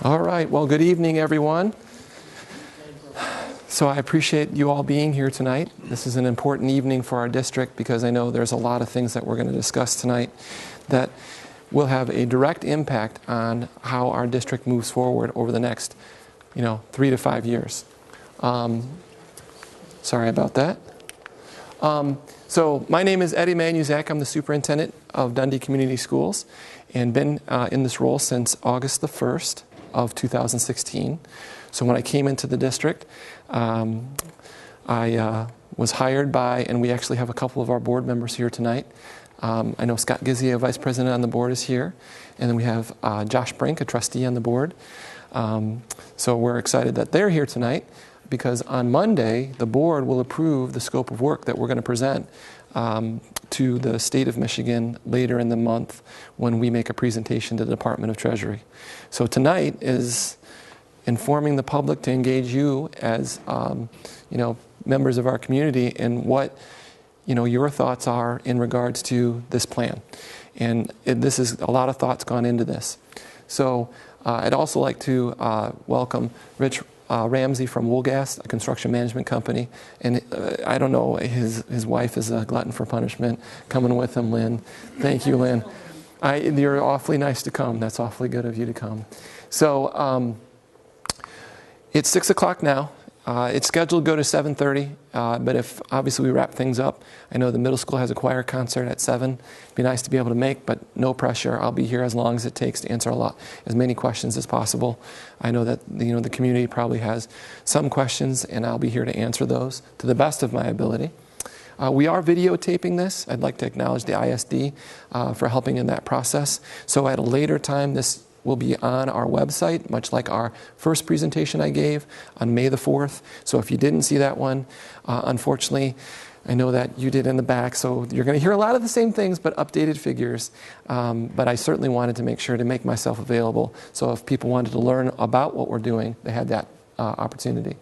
All right, well, good evening, everyone. So I appreciate you all being here tonight. This is an important evening for our district because I know there's a lot of things that we're going to discuss tonight that will have a direct impact on how our district moves forward over the next, 3 to 5 years. Sorry about that. So my name is Eddie Manuzak. I'm the superintendent of Dundee Community Schools and been in this role since August the 1st of 2016. So when I came into the district, I was hired by, and we actually have a couple of our board members here tonight. I know Scott Gizzi, a vice president on the board, is here. And then we have Josh Brink, a trustee on the board. So we're excited that they're here tonight because on Monday, the board will approve the scope of work that we're going to present to the state of Michigan later in the month when we make a presentation to the Department of Treasury. So tonight is informing the public to engage you as members of our community in what your thoughts are in regards to this plan. And this is a lot of thoughts gone into this. So I'd also like to welcome Rich Ramsey from Woolgas, a construction management company. And I don't know, his wife is a glutton for punishment. Coming with him, Lynn. Thank you, Lynn. You're awfully nice to come. That's awfully good of you to come. So it's 6 o'clock now. It's scheduled to go to 7:30, but if obviously we wrap things up, I know the middle school has a choir concert at 7. It'd be nice to be able to make, but no pressure. I'll be here as long as it takes to answer as many questions as possible. I know that the community probably has some questions, and I'll be here to answer those to the best of my ability. We are videotaping this. I'd like to acknowledge the ISD for helping in that process. So at a later time, this will be on our website, much like our first presentation I gave on May the 4th. So if you didn't see that one, unfortunately, I know that you did in the back, so you're going to hear a lot of the same things, but updated figures. But I certainly wanted to make sure to make myself available. So if people wanted to learn about what we're doing, they had that opportunity.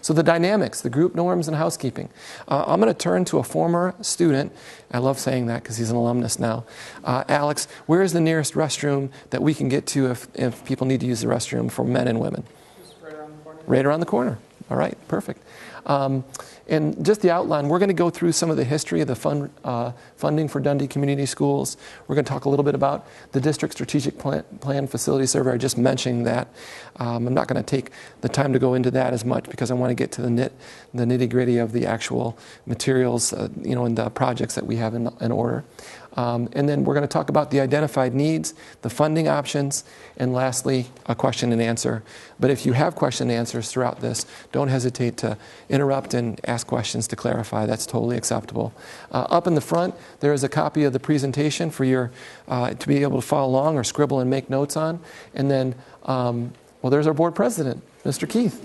So the dynamics, the group norms and housekeeping. I'm going to turn to a former student. I love saying that because he's an alumnus now. Alex, where is the nearest restroom that we can get to if people need to use the restroom for men and women? Just right around the corner. Right around the corner. All right, perfect. And just the outline, we're going to go through some of the history of the funding for Dundee Community Schools. We're going to talk a little bit about the district strategic plan facility survey. I just mentioned that. I'm not going to take the time to go into that as much because I want to get to the nitty-gritty of the actual materials, and the projects that we have in order. And then we're going to talk about the identified needs, the funding options, and lastly, a question and answer. But if you have question and answers throughout this, don't hesitate to interrupt and ask questions to clarify. That's totally acceptable. Up in the front, there is a copy of the presentation for your to be able to follow along or scribble and make notes on. And then, there's our board president, Mr. Keith.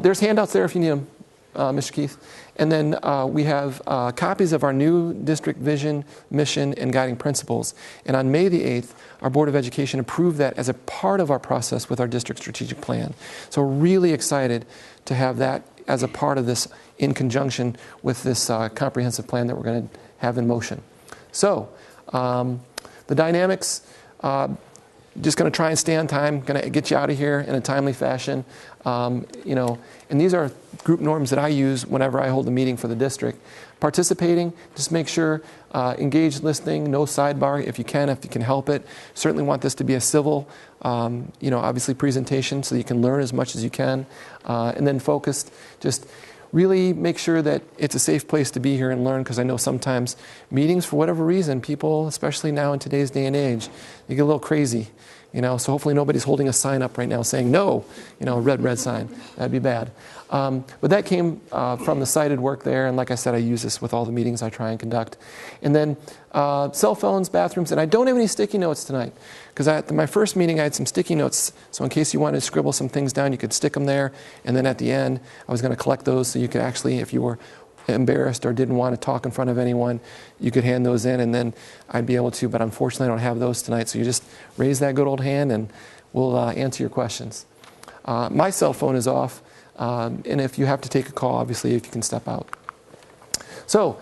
There's handouts there if you need them. Mr. Keith. And then we have copies of our new district vision, mission, and guiding principles. And on May the 8th, our Board of Education approved that as a part of our process with our district strategic plan. So we're really excited to have that as a part of this in conjunction with this comprehensive plan that we're going to have in motion. So the dynamics, just going to try and stay on time, going to get you out of here in a timely fashion. And these are group norms that I use whenever I hold a meeting for the district. Participating, just make sure, engaged listening, no sidebar if you can help it. Certainly want this to be a civil, obviously presentation so you can learn as much as you can. And then focused, just really make sure that it's a safe place to be here and learn, because I know sometimes meetings, for whatever reason, people, especially now in today's day and age, they get a little crazy. So hopefully nobody's holding a sign up right now saying no, a red sign. That'd be bad. But that came from the cited work there, and like I said, I use this with all the meetings I try and conduct. And then cell phones, bathrooms, and I don't have any sticky notes tonight, because at my first meeting I had some sticky notes, so in case you wanted to scribble some things down, you could stick them there, and then at the end I was going to collect those so you could actually, if you were embarrassed or didn't want to talk in front of anyone, you could hand those in and then I'd be able to, but unfortunately I don't have those tonight, so you just raise that good old hand and we'll answer your questions. My cell phone is off, and if you have to take a call, obviously, if you can step out. So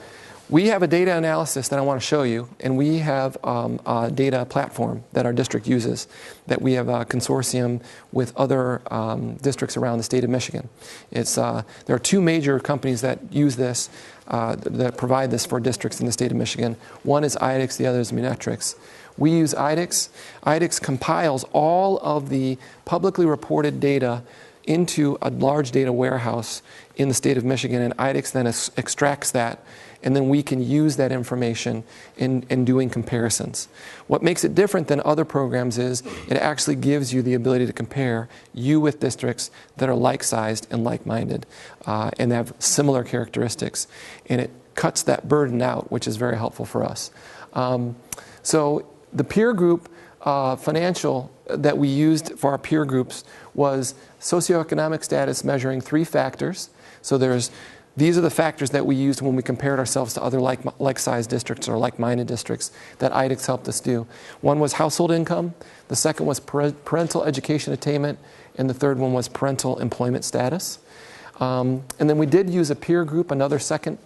We have a data analysis that I want to show you, and we have a data platform that our district uses, that we have a consortium with other districts around the state of Michigan. There are two major companies that use this, that provide this for districts in the state of Michigan. One is IDEX, the other is Munetrix. We use IDEX. IDEX compiles all of the publicly reported data into a large data warehouse in the state of Michigan, and IDEX then extracts that, and then we can use that information in doing comparisons. What makes it different than other programs is it actually gives you the ability to compare you with districts that are like-sized and like-minded and have similar characteristics, and it cuts that burden out, which is very helpful for us. So the peer group financial that we used for our peer groups was socioeconomic status measuring 3 factors. So these are the factors that we used when we compared ourselves to other like-sized districts or like-minded districts that IDEX helped us do. One was household income, the second was parental education attainment, and the third one was parental employment status. And then we did use a peer group, another second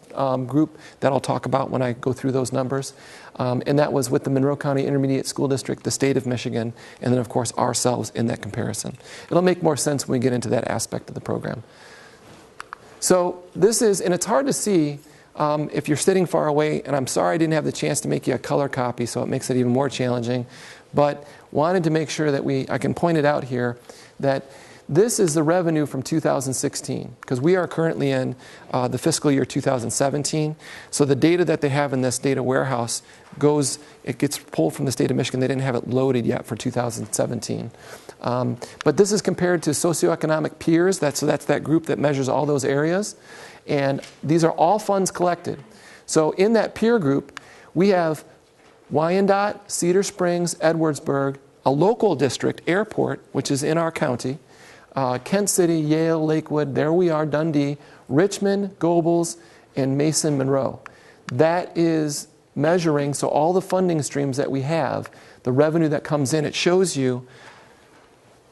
group that I'll talk about when I go through those numbers. And that was with the Monroe County Intermediate School District, the state of Michigan, and then of course ourselves in that comparison. It'll make more sense when we get into that aspect of the program. So this is, and it's hard to see if you're sitting far away, and I'm sorry I didn't have the chance to make you a color copy, so it makes it even more challenging, but wanted to make sure that I can point it out here, that this is the revenue from 2016, because we are currently in the fiscal year 2017. So the data that they have in this data warehouse it gets pulled from the state of Michigan. They didn't have it loaded yet for 2017. But this is compared to socioeconomic peers. So that's that group that measures all those areas. And these are all funds collected. So in that peer group, we have Wyandotte, Cedar Springs, Edwardsburg, a local district, Airport, which is in our county, Kent City, Yale, Lakewood, there we are, Dundee, Richmond, Gobles, and Mason Monroe. That is measuring, so all the funding streams that we have, the revenue that comes in, it shows you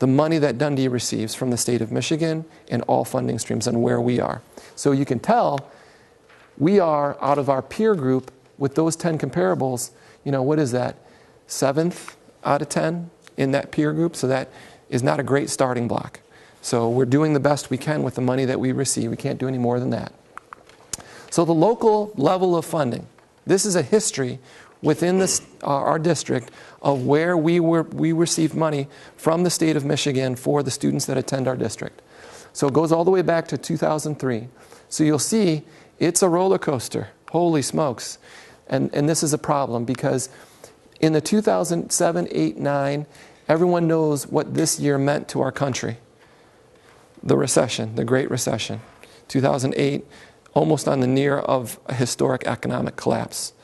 the money that Dundee receives from the state of Michigan and all funding streams and where we are. So you can tell we are, out of our peer group, with those 10 comparables, what is that? 7th out of 10 in that peer group, so that is not a great starting block. So we're doing the best we can with the money that we receive. We can't do any more than that. So the local level of funding. This is a history within our district of where we received money from the state of Michigan for the students that attend our district. So it goes all the way back to 2003. So you'll see it's a roller coaster. Holy smokes. And this is a problem because in the 2007, 8, 9, everyone knows what this year meant to our country. The recession, the Great Recession, 2008, almost on the near of a historic economic collapse.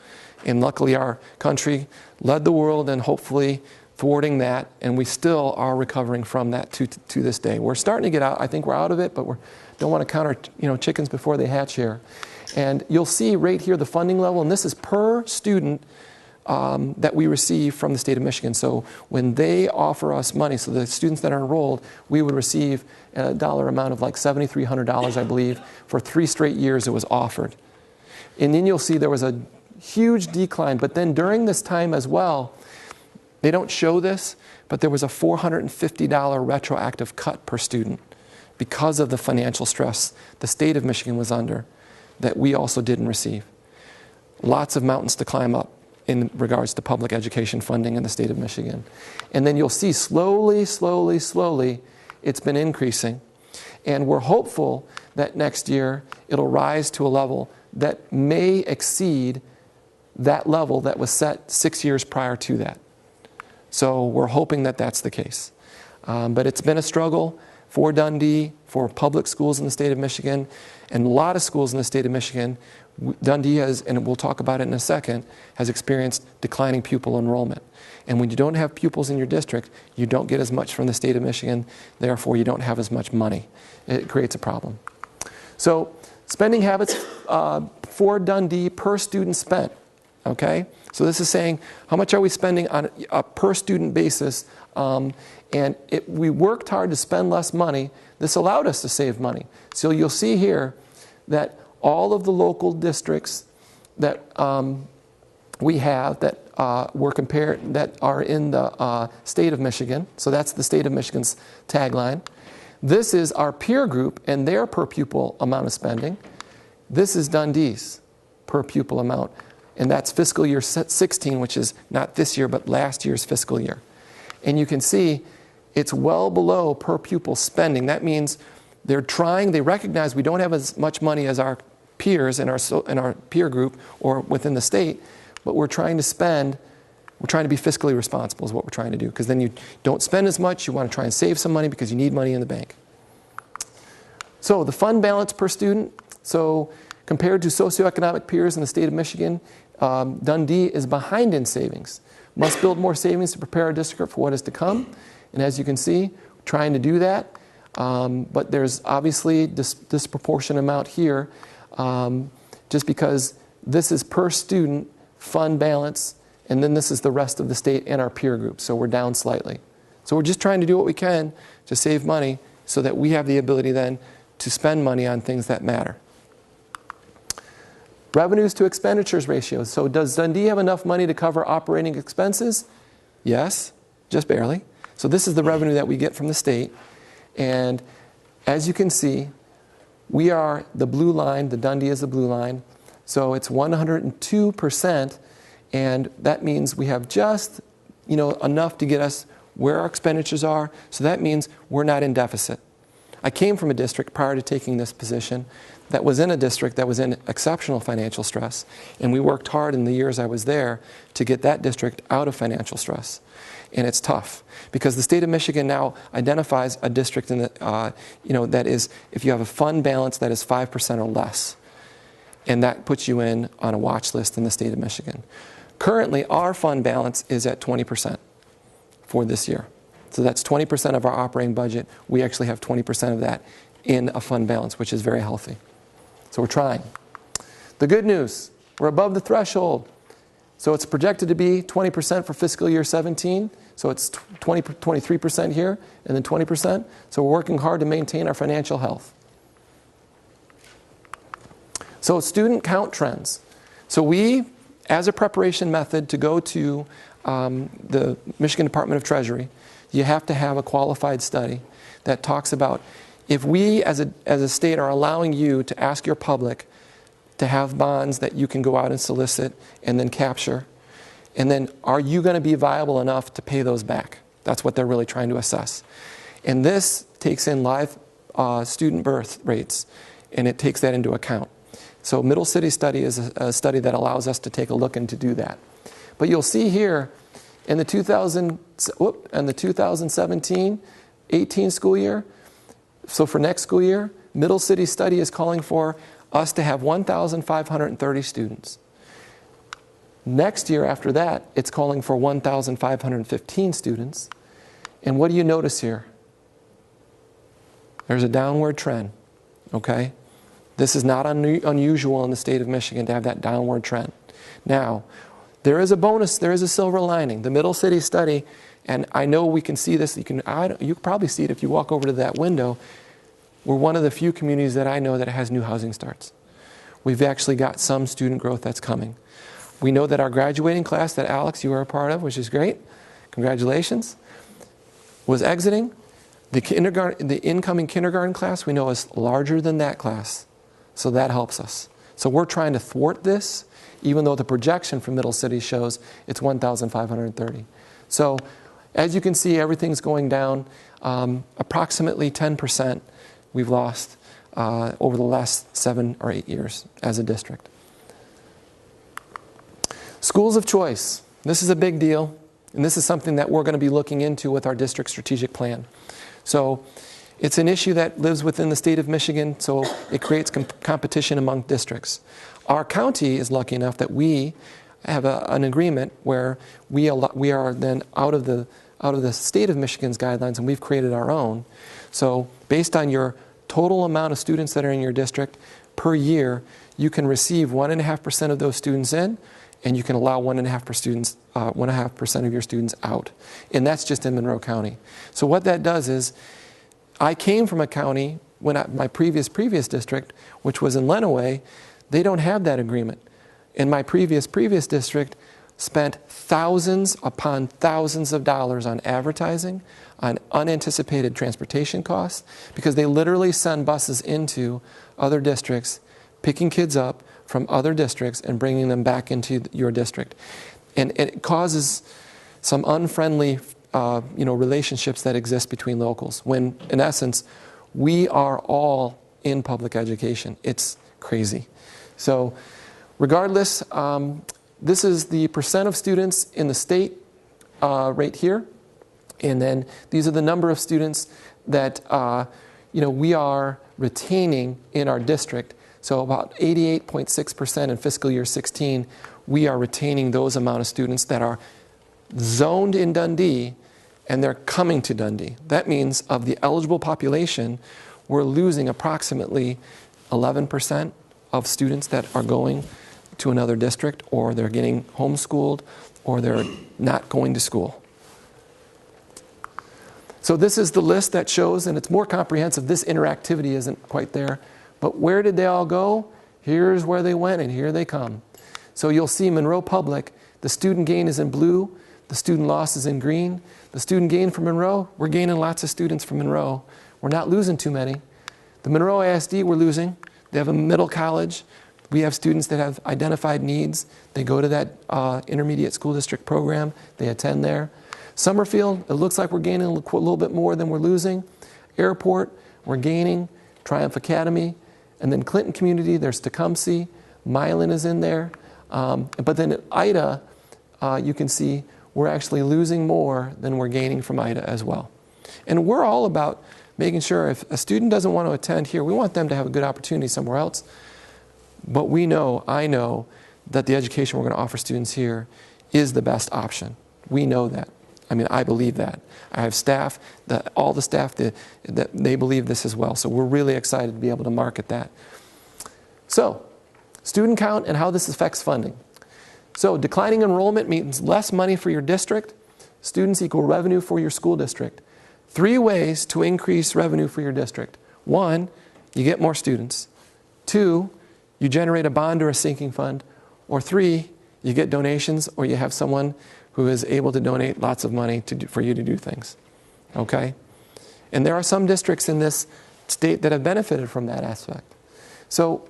And luckily our country led the world in hopefully thwarting that, and we still are recovering from that to this day. We're starting to get out. I think we're out of it, but we don't want to count our chickens before they hatch here. And you'll see right here the funding level, and this is per student that we receive from the state of Michigan. So when they offer us money, so the students that are enrolled, we would receive a dollar amount of like $7,300, I believe, for 3 straight years it was offered. And then you'll see there was a huge decline, but then during this time as well, they don't show this, but there was a $450 retroactive cut per student because of the financial stress the state of Michigan was under that we also didn't receive. Lots of mountains to climb up in regards to public education funding in the state of Michigan. And then you'll see slowly, slowly, slowly, it's been increasing. And we're hopeful that next year it'll rise to a level that may exceed that level that was set 6 years prior to that. So we're hoping that that's the case. But it's been a struggle for Dundee, for public schools in the state of Michigan, and a lot of schools in the state of Michigan. Dundee has, and we'll talk about it in a second, has experienced declining pupil enrollment. And when you don't have pupils in your district, you don't get as much from the state of Michigan, therefore you don't have as much money. It creates a problem. So spending habits for Dundee per student spent, okay? So this is saying how much are we spending on a per student basis, and we worked hard to spend less money. This allowed us to save money. So you'll see here that all of the local districts that we have that were compared that are in the state of Michigan. So that's the state of Michigan's tagline. This is our peer group and their per pupil amount of spending. This is Dundee's per pupil amount, and that's fiscal year 16, which is not this year but last year's fiscal year. And you can see it's well below per pupil spending. That means they recognize we don't have as much money as our peers in our peer group or within the state, but we're trying to be fiscally responsible is what we're trying to do, because then you don't spend as much. You want to try and save some money because you need money in the bank. So the fund balance per student. So compared to socioeconomic peers in the state of Michigan, Dundee is behind in savings. Must build more savings to prepare our district for what is to come. And as you can see, we're trying to do that. But there's obviously disproportionate amount here, just because this is per student fund balance, and then this is the rest of the state and our peer group. So we're down slightly. So we're just trying to do what we can to save money so that we have the ability then to spend money on things that matter. Revenues to expenditures ratios. So does Dundee have enough money to cover operating expenses? Yes, just barely. So this is the revenue that we get from the state. And as you can see, we are the blue line. The Dundee is the blue line. So it's 102%. And that means we have just enough to get us where our expenditures are. So that means we're not in deficit. I came from a district prior to taking this position that was in a district that was in exceptional financial stress. And we worked hard in the years I was there to get that district out of financial stress. And it's tough because the state of Michigan now identifies a district in the, that is, if you have a fund balance that is 5% or less. And that puts you in on a watch list in the state of Michigan. Currently, our fund balance is at 20% for this year. So that's 20% of our operating budget. We actually have 20% of that in a fund balance, which is very healthy. So we're trying. The good news, we're above the threshold. So it's projected to be 20% for fiscal year 17. So it's 23% here and then 20%. So we're working hard to maintain our financial health. So student count trends. So we, as a preparation method to go to the Michigan Department of Treasury, you have to have a qualified study that talks about if we as a state are allowing you to ask your public to have bonds that you can go out and solicit and then capture, and then are you going to be viable enough to pay those back? That's what they're really trying to assess. And this takes in live student birth rates, and it takes that into account. So Middle City Study is a study that allows us to take a look and to do that. But you'll see here in the 2017-18 school year, so for next school year, Middle City Study is calling for us to have 1,530 students. Next year after that, it's calling for 1,515 students. And what do you notice here? There's a downward trend, okay? This is not unusual in the state of Michigan to have that downward trend. Now, there is a bonus, there is a silver lining. The Middle City Study, and I know we can see this, you can probably see it if you walk over to that window. We're one of the few communities that I know that has new housing starts. We've actually got some student growth that's coming. We know that our graduating class that Alex, you are a part of, which is great, congratulations, was exiting. The incoming kindergarten class we know is larger than that class. So that helps us. So we're trying to thwart this, even though the projection for Middle City shows it's 1,530. So as you can see, everything's going down. Approximately 10% we've lost over the last 7 or 8 years as a district. Schools of choice. This is a big deal, and this is something that we're going to be looking into with our district strategic plan. So it's an issue that lives within the state of Michigan, so it creates competition among districts. Our county is lucky enough that we have an agreement where we are then out of the state of Michigan's guidelines, and we've created our own. So based on your total amount of students that are in your district per year, you can receive 1.5% of those students in, and you can allow 1.5% of your students out. And that's just in Monroe County. So what that does is, I came from a county, my previous district, which was in Lenawee, they don't have that agreement. in my previous district, spent thousands upon thousands of dollars on advertising, on unanticipated transportation costs, because they literally send buses into other districts, picking kids up from other districts and bringing them back into your district. And it causes some unfriendly relationships that exist between locals, when in essence, we are all in public education. It's crazy. So regardless, this is the percent of students in the state right here. And then these are the number of students that we are retaining in our district. So about 88.6% in fiscal year 16, we are retaining those amount of students that are zoned in Dundee and they're coming to Dundee. That means of the eligible population, we're losing approximately 11% of students that are going to another district, or they're getting homeschooled, or they're not going to school. So this is the list that shows, and it's more comprehensive. This interactivity isn't quite there. But where did they all go? Here's where they went, and here they come. So you'll see Monroe Public, the student gain is in blue, the student loss is in green. The student gain from Monroe, we're gaining lots of students from Monroe. We're not losing too many. The Monroe ISD, we're losing. They have a middle college. We have students that have identified needs. They go to that intermediate school district program. They attend there. Summerfield, it looks like we're gaining a little bit more than we're losing. Airport, we're gaining. Triumph Academy. And then Clinton Community, there's Tecumseh. Milan is in there. But then at Ida, you can see we're actually losing more than we're gaining from Ida as well. And we're all about making sure if a student doesn't want to attend here, we want them to have a good opportunity somewhere else. But we know, I know, that the education we're going to offer students here is the best option. We know that. I mean, I believe that. I have staff, all the staff, that they believe this as well. So we're really excited to be able to market that. So, student count and how this affects funding. So declining enrollment means less money for your district. Students equal revenue for your school district. 3 ways to increase revenue for your district. 1, you get more students. 2, you generate a bond or a sinking fund. Or 3, you get donations, or you have someone who is able to donate lots of money for you to do things. Okay? And there are some districts in this state that have benefited from that aspect. So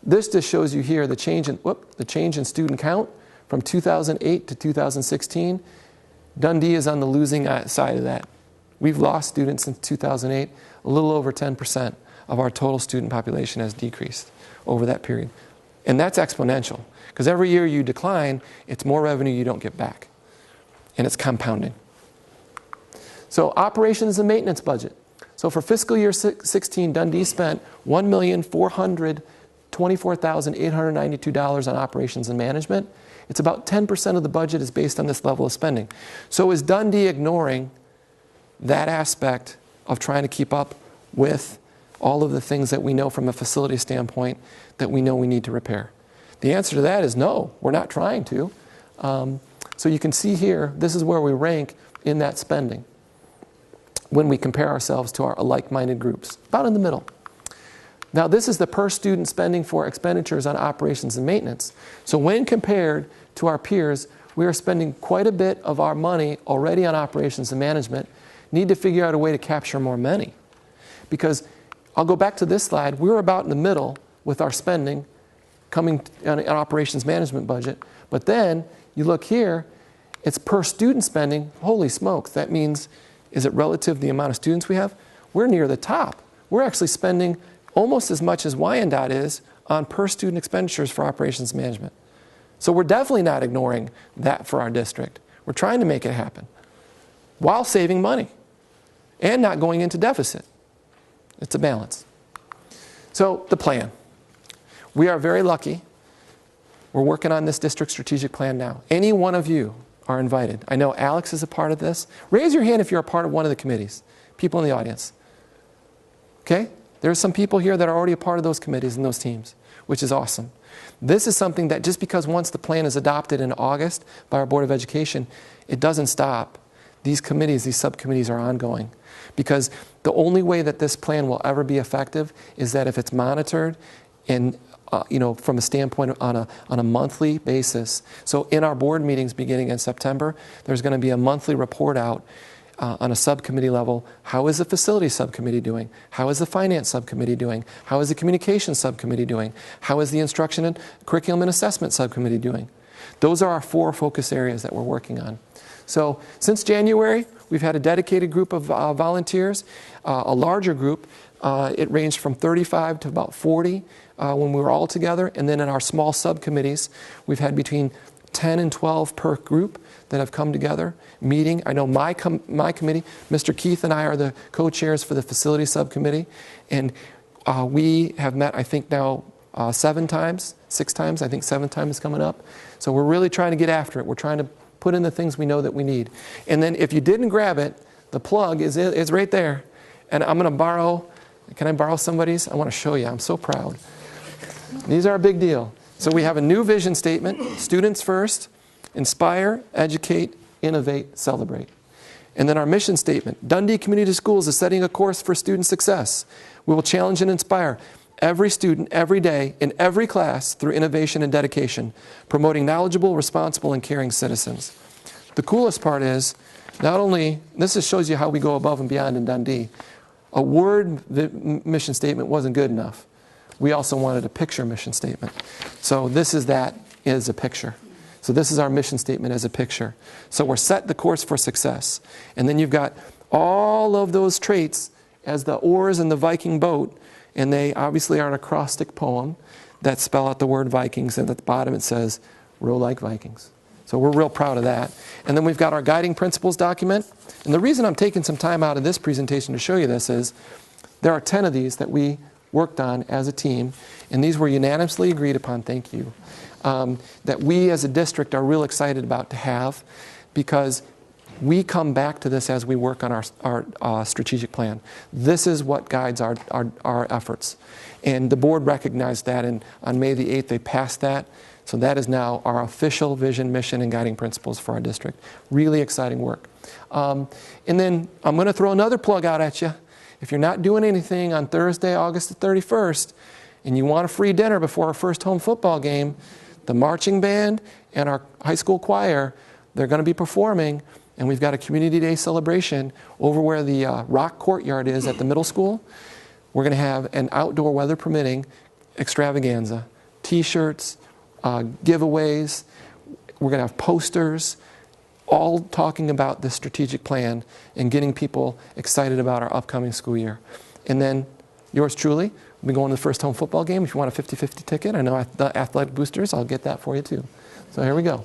this just shows you here the change in student count from 2008 to 2016. Dundee is on the losing side of that. We've lost students since 2008. A little over 10% of our total student population has decreased over that period. And that's exponential, because every year you decline, it's more revenue you don't get back. And it's compounding. So operations and maintenance budget. So for fiscal year 16, Dundee spent $1,424,892 on operations and management. It's about 10% of the budget is based on this level of spending. So is Dundee ignoring that aspect of trying to keep up with all of the things that we know from a facility standpoint that we know we need to repair? The answer to that is no, we're not trying to. So you can see here, this is where we rank in that spending when we compare ourselves to our like-minded groups, about in the middle. Now this is the per student spending for expenditures on operations and maintenance. So when compared to our peers, we are spending quite a bit of our money already on operations and management. Need to figure out a way to capture more money. Because I'll go back to this slide, we were about in the middle with our spending coming on an operations management budget. But then you look here, it's per student spending. Holy smokes, that means, is it relative to the amount of students we have? We're near the top. We're actually spending almost as much as Wyandotte is on per student expenditures for operations management. So we're definitely not ignoring that for our district. We're trying to make it happen while saving money and not going into deficit. It's a balance. So the plan. We are very lucky. We're working on this district strategic plan now. Any one of you are invited. I know Alex is a part of this. Raise your hand if you're a part of one of the committees. People in the audience. Okay? There's some people here that are already a part of those committees and those teams, which is awesome. This is something that just because once the plan is adopted in August by our Board of Education, it doesn't stop. These committees, these subcommittees are ongoing. Because the only way that this plan will ever be effective is that if it's monitored and from a standpoint on a monthly basis. So in our board meetings beginning in September, there's going to be a monthly report out on a subcommittee level. How is the facility subcommittee doing? How is the finance subcommittee doing? How is the communications subcommittee doing? How is the instruction and curriculum and assessment subcommittee doing? Those are our 4 focus areas that we're working on. So since January, we've had a dedicated group of volunteers, a larger group. It ranged from 35 to about 40 when we were all together. And then in our small subcommittees, we've had between 10 and 12 per group that have come together, meeting. I know my committee, Mr. Keith and I are the co-chairs for the facility subcommittee. And we have met, I think now, 6 times. I think 7th time is coming up. So we're really trying to get after it. We're trying to put in the things we know that we need. And then if you didn't grab it, the plug is right there. And I'm going to borrow, can I borrow somebody's? I want to show you. I'm so proud. These are a big deal. So we have a new vision statement: students first, inspire, educate, innovate, celebrate. And then our mission statement: Dundee Community Schools is setting a course for student success. We will challenge and inspire every student, every day, in every class through innovation and dedication, promoting knowledgeable, responsible, and caring citizens. The coolest part is, not only, this just shows you how we go above and beyond in Dundee. A word mission statement wasn't good enough. We also wanted a picture mission statement. So this is a picture. So this is our mission statement as a picture. So we're set the course for success. And then you've got all of those traits as the oars in the Viking boat, and they obviously are an acrostic poem that spell out the word Vikings, and at the bottom it says, row like Vikings. So we're real proud of that. And then we've got our guiding principles document. And the reason I'm taking some time out of this presentation to show you this is there are 10 of these that we worked on as a team, and these were unanimously agreed upon, thank you, that we as a district are real excited about to have, because we come back to this as we work on our strategic plan. This is what guides our efforts. And the board recognized that, and on May the 8th they passed that. So that is now our official vision, mission, and guiding principles for our district. Really exciting work. And then I'm going to throw another plug out at you. If you're not doing anything on Thursday, August the 31st, and you want a free dinner before our first home football game, the marching band and our high school choir, they're going to be performing, and we've got a community day celebration over where the rock courtyard is at the middle school. We're going to have an outdoor, weather permitting, extravaganza. T-shirts, giveaways. We're going to have posters, all talking about the strategic plan and getting people excited about our upcoming school year. And then yours truly will be going to the first home football game. If you want a 50-50 ticket, I know the athletic boosters, I'll get that for you too. So here we go.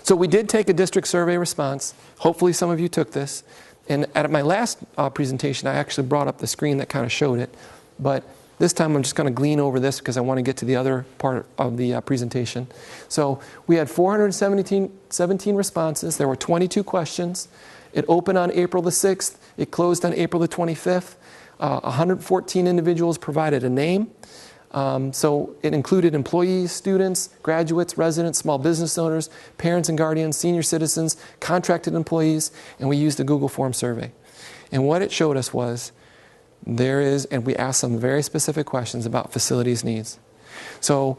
So we did take a district survey response. Hopefully some of you took this. And at my last presentation, I actually brought up the screen that kind of showed it. But this time I'm just going to glean over this because I want to get to the other part of the presentation. So we had 417 responses. There were 22 questions. It opened on April the 6th. It closed on April the 25th. 114 individuals provided a name. So it included employees, students, graduates, residents, small business owners, parents and guardians, senior citizens, contracted employees, and we used a Google Form survey. And what it showed us was and we asked some very specific questions about facilities needs. So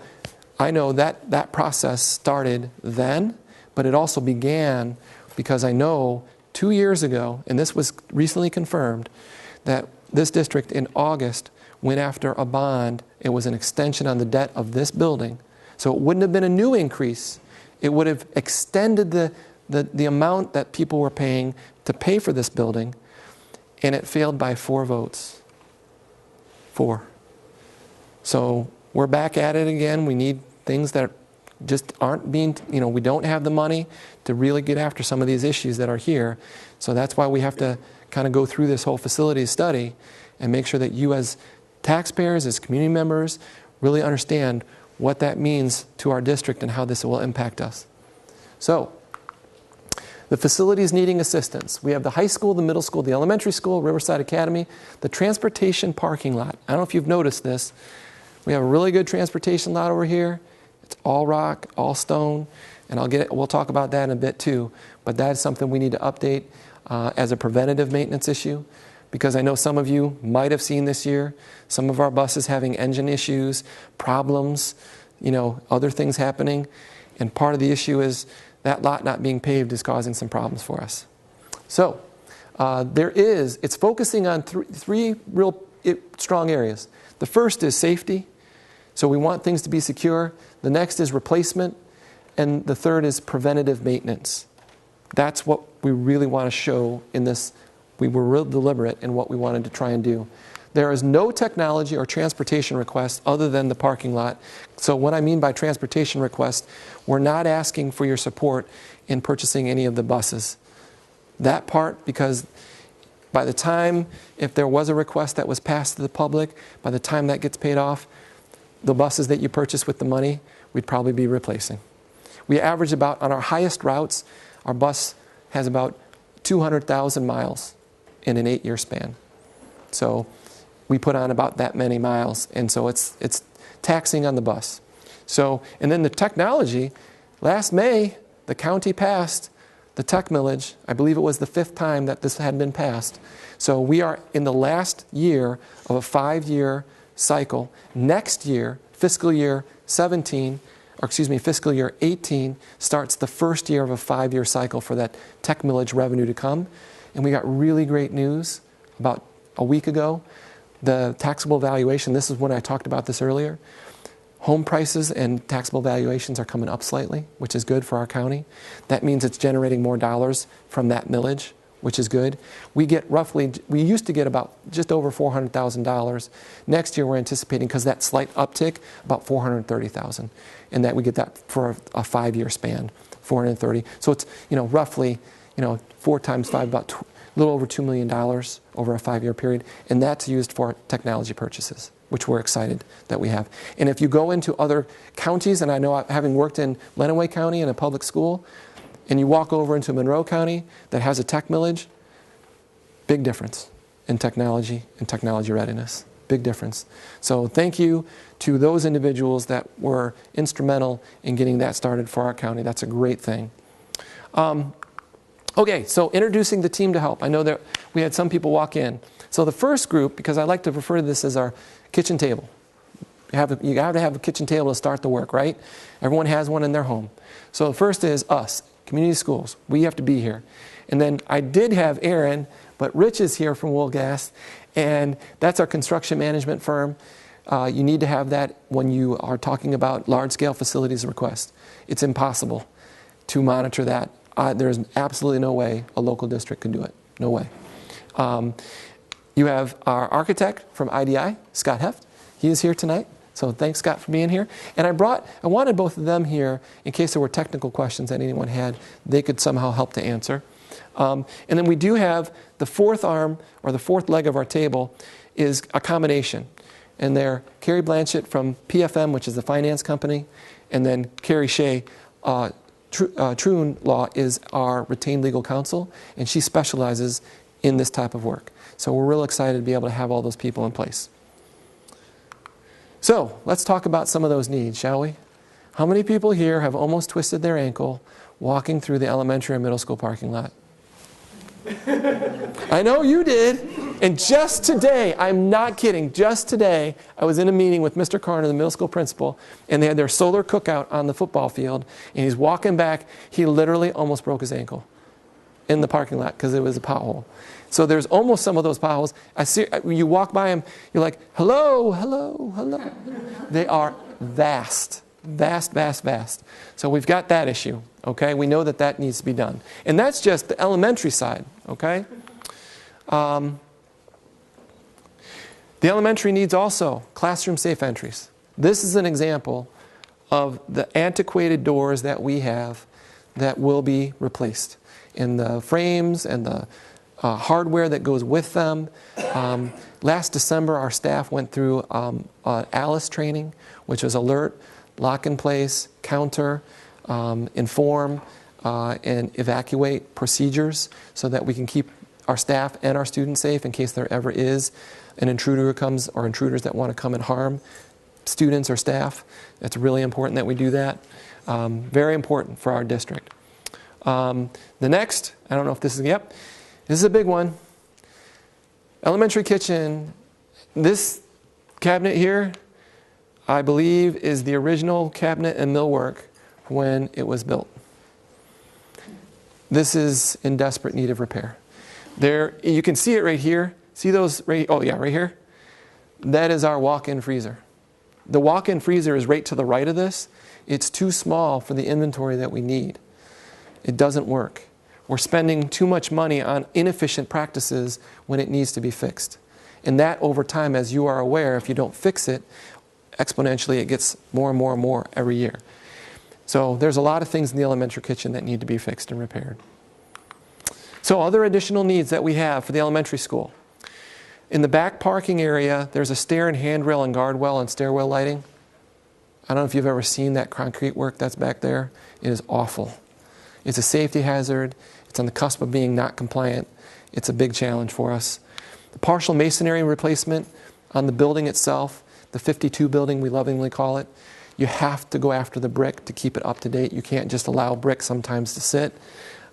I know that process started then, but it also began because I know 2 years ago, and this was recently confirmed, that this district in August went after a bond. It was an extension on the debt of this building. So it wouldn't have been a new increase. It would have extended the amount that people were paying to pay for this building, and it failed by 4 votes. 4. So we're back at it again. We need things that just aren't being, we don't have the money to really get after some of these issues that are here. So that's why we have to kind of go through this whole facilities study and make sure that you as taxpayers, as community members, really understand what that means to our district and how this will impact us. So the facilities needing assistance. We have the high school, the middle school, the elementary school, Riverside Academy, the transportation parking lot. I don't know if you've noticed this. We have a really good transportation lot over here. It's all rock, all stone, and we'll talk about that in a bit too. But that is something we need to update as a preventative maintenance issue. because I know some of you might have seen this year some of our buses having engine issues, problems, other things happening. And part of the issue is that lot not being paved is causing some problems for us. So it's focusing on three real strong areas. The first is safety. So we want things to be secure. The next is replacement. And the third is preventative maintenance. That's what we really want to show in this. We were real deliberate in what we wanted to try and do. There is no technology or transportation request other than the parking lot. So what I mean by transportation request, we're not asking for your support in purchasing any of the buses. That part, because by the time, if there was a request that was passed to the public, by the time that gets paid off, the buses that you purchase with the money, we'd probably be replacing. We average about, on our highest routes, our bus has about 200,000 miles in an 8-year span. So we put on about that many miles, and so it's taxing on the bus. So, and then the technology, last May, the county passed the tech millage. I believe it was the 5th time that this had been passed. So we are in the last year of a 5-year cycle. Next year, fiscal year 18 starts the first year of a 5-year cycle for that tech millage revenue to come. And we got really great news about a week ago. The taxable valuation, this is when I talked about this earlier. Home prices and taxable valuations are coming up slightly, which is good for our county. That means it's generating more dollars from that millage, which is good. We used to get about just over $400,000. Next year we're anticipating, because that slight uptick, about $430,000. And that we get that for a 5-year span, $430,000. So it's, roughly, 4 times 5, about a little over $2 million over a 5-year period. And that's used for technology purchases, which we're excited that we have. And if you go into other counties, and I know having worked in Lenawee County in a public school, and you walk over into Monroe County that has a tech millage, big difference in technology and technology readiness. Big difference. So thank you to those individuals that were instrumental in getting that started for our county. That's a great thing. Okay, so introducing the team to help. I know that we had some people walk in. So the first group, because I like to refer to this as our kitchen table. You have to have a kitchen table to start the work, right? Everyone has one in their home. So the first is us, community schools. We have to be here. And then I did have Aaron, but Rich is here from Woolgas, and that's our construction management firm. You need to have that when you are talking about large-scale facilities request. It's impossible to monitor that. There's absolutely no way a local district can do it. No way. You have our architect from IDI, Scott Heft. He is here tonight. So thanks, Scott, for being here. And I wanted both of them here in case there were technical questions that anyone had, they could somehow help to answer. And then we do have the fourth arm, or the fourth leg of our table, is accommodation. And they're Carrie Blanchett from PFM, which is the finance company, and then Carrie Shea, Troon Law is our retained legal counsel, and she specializes in this type of work. So we're real excited to be able to have all those people in place. So let's talk about some of those needs, shall we? How many people here have almost twisted their ankle walking through the elementary or middle school parking lot? I know you did. And just today, I'm not kidding, just today, I was in a meeting with Mr. Carter, the middle school principal, and they had their solar cookout on the football field, and he's walking back. He literally almost broke his ankle in the parking lot because it was a pothole. So there's almost some of those potholes. You walk by them, you're like, hello, hello, hello. They are vast, vast, vast, vast. So we've got that issue, okay? We know that that needs to be done. And that's just the elementary side, okay? The elementary needs also classroom safe entries. This is an example of the antiquated doors that we have that will be replaced in the frames and the hardware that goes with them. Last December, our staff went through ALICE training, which was alert, lock in place, counter, inform, and evacuate procedures so that we can keep our staff and our students safe in case there ever is an intruder who comes, or intruders that want to come and harm students or staff. It's really important that we do that. Very important for our district. The next, I don't know if this is, yep, this is a big one. Elementary kitchen, this cabinet here, I believe is the original cabinet and millwork when it was built. This is in desperate need of repair. There, you can see it right here. See those, oh yeah, right here? That is our walk-in freezer. The walk-in freezer is right to the right of this. It's too small for the inventory that we need. It doesn't work. We're spending too much money on inefficient practices when it needs to be fixed. And that over time, as you are aware, if you don't fix it, exponentially it gets more and more and more every year. So there's a lot of things in the elementary kitchen that need to be fixed and repaired. So other additional needs that we have for the elementary school. In the back parking area, there's a stair and handrail and guardrail and stairwell lighting. I don't know if you've ever seen that concrete work that's back there. It is awful. It's a safety hazard. It's on the cusp of being not compliant. It's a big challenge for us. The partial masonry replacement on the building itself, the 52 building we lovingly call it, you have to go after the brick to keep it up to date. You can't just allow brick sometimes to sit.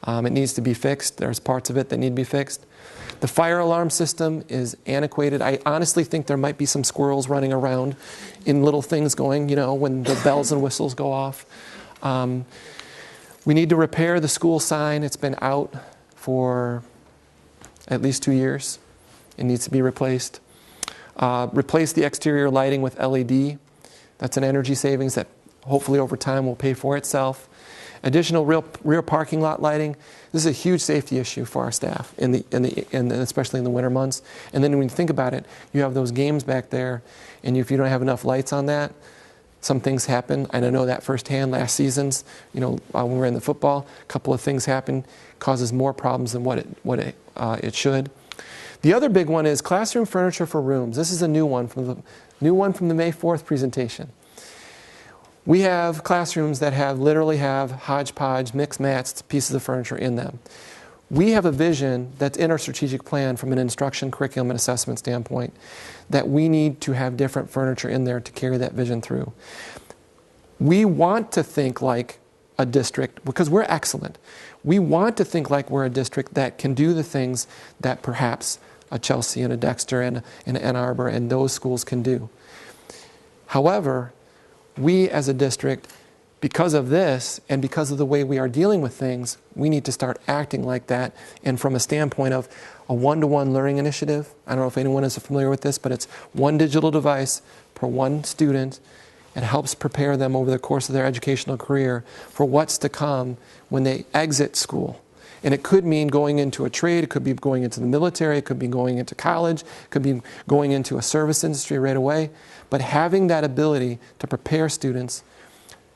It needs to be fixed. There's parts of it that need to be fixed. The fire alarm system is antiquated. I honestly think there might be some squirrels running around in little things going, you know, when the bells and whistles go off. We need to repair the school sign. It's been out for at least 2 years. It needs to be replaced. Replace the exterior lighting with LED. That's an energy savings that hopefully over time will pay for itself. Additional rear parking lot lighting. This is a huge safety issue for our staff, especially in the winter months. And then when you think about it, you have those games back there, and if you don't have enough lights on that, some things happen. And I know that firsthand last season's, you know, when we were in the football, a couple of things happen, causes more problems than what it should. The other big one is classroom furniture for rooms. This is a new one from the May 4th presentation. We have classrooms that literally have hodgepodge, mixed matched pieces of furniture in them. We have a vision that's in our strategic plan from an instruction, curriculum, and assessment standpoint that we need to have different furniture in there to carry that vision through. We want to think like a district, because we're excellent. We want to think like we're a district that can do the things that perhaps a Chelsea and a Dexter and an Ann Arbor and those schools can do. However, we as a district, because of this and because of the way we are dealing with things, we need to start acting like that. And from a standpoint of a one-to-one learning initiative, I don't know if anyone is familiar with this, but it's one digital device per one student. It helps prepare them over the course of their educational career for what's to come when they exit school. And it could mean going into a trade, it could be going into the military, it could be going into college, it could be going into a service industry right away. But having that ability to prepare students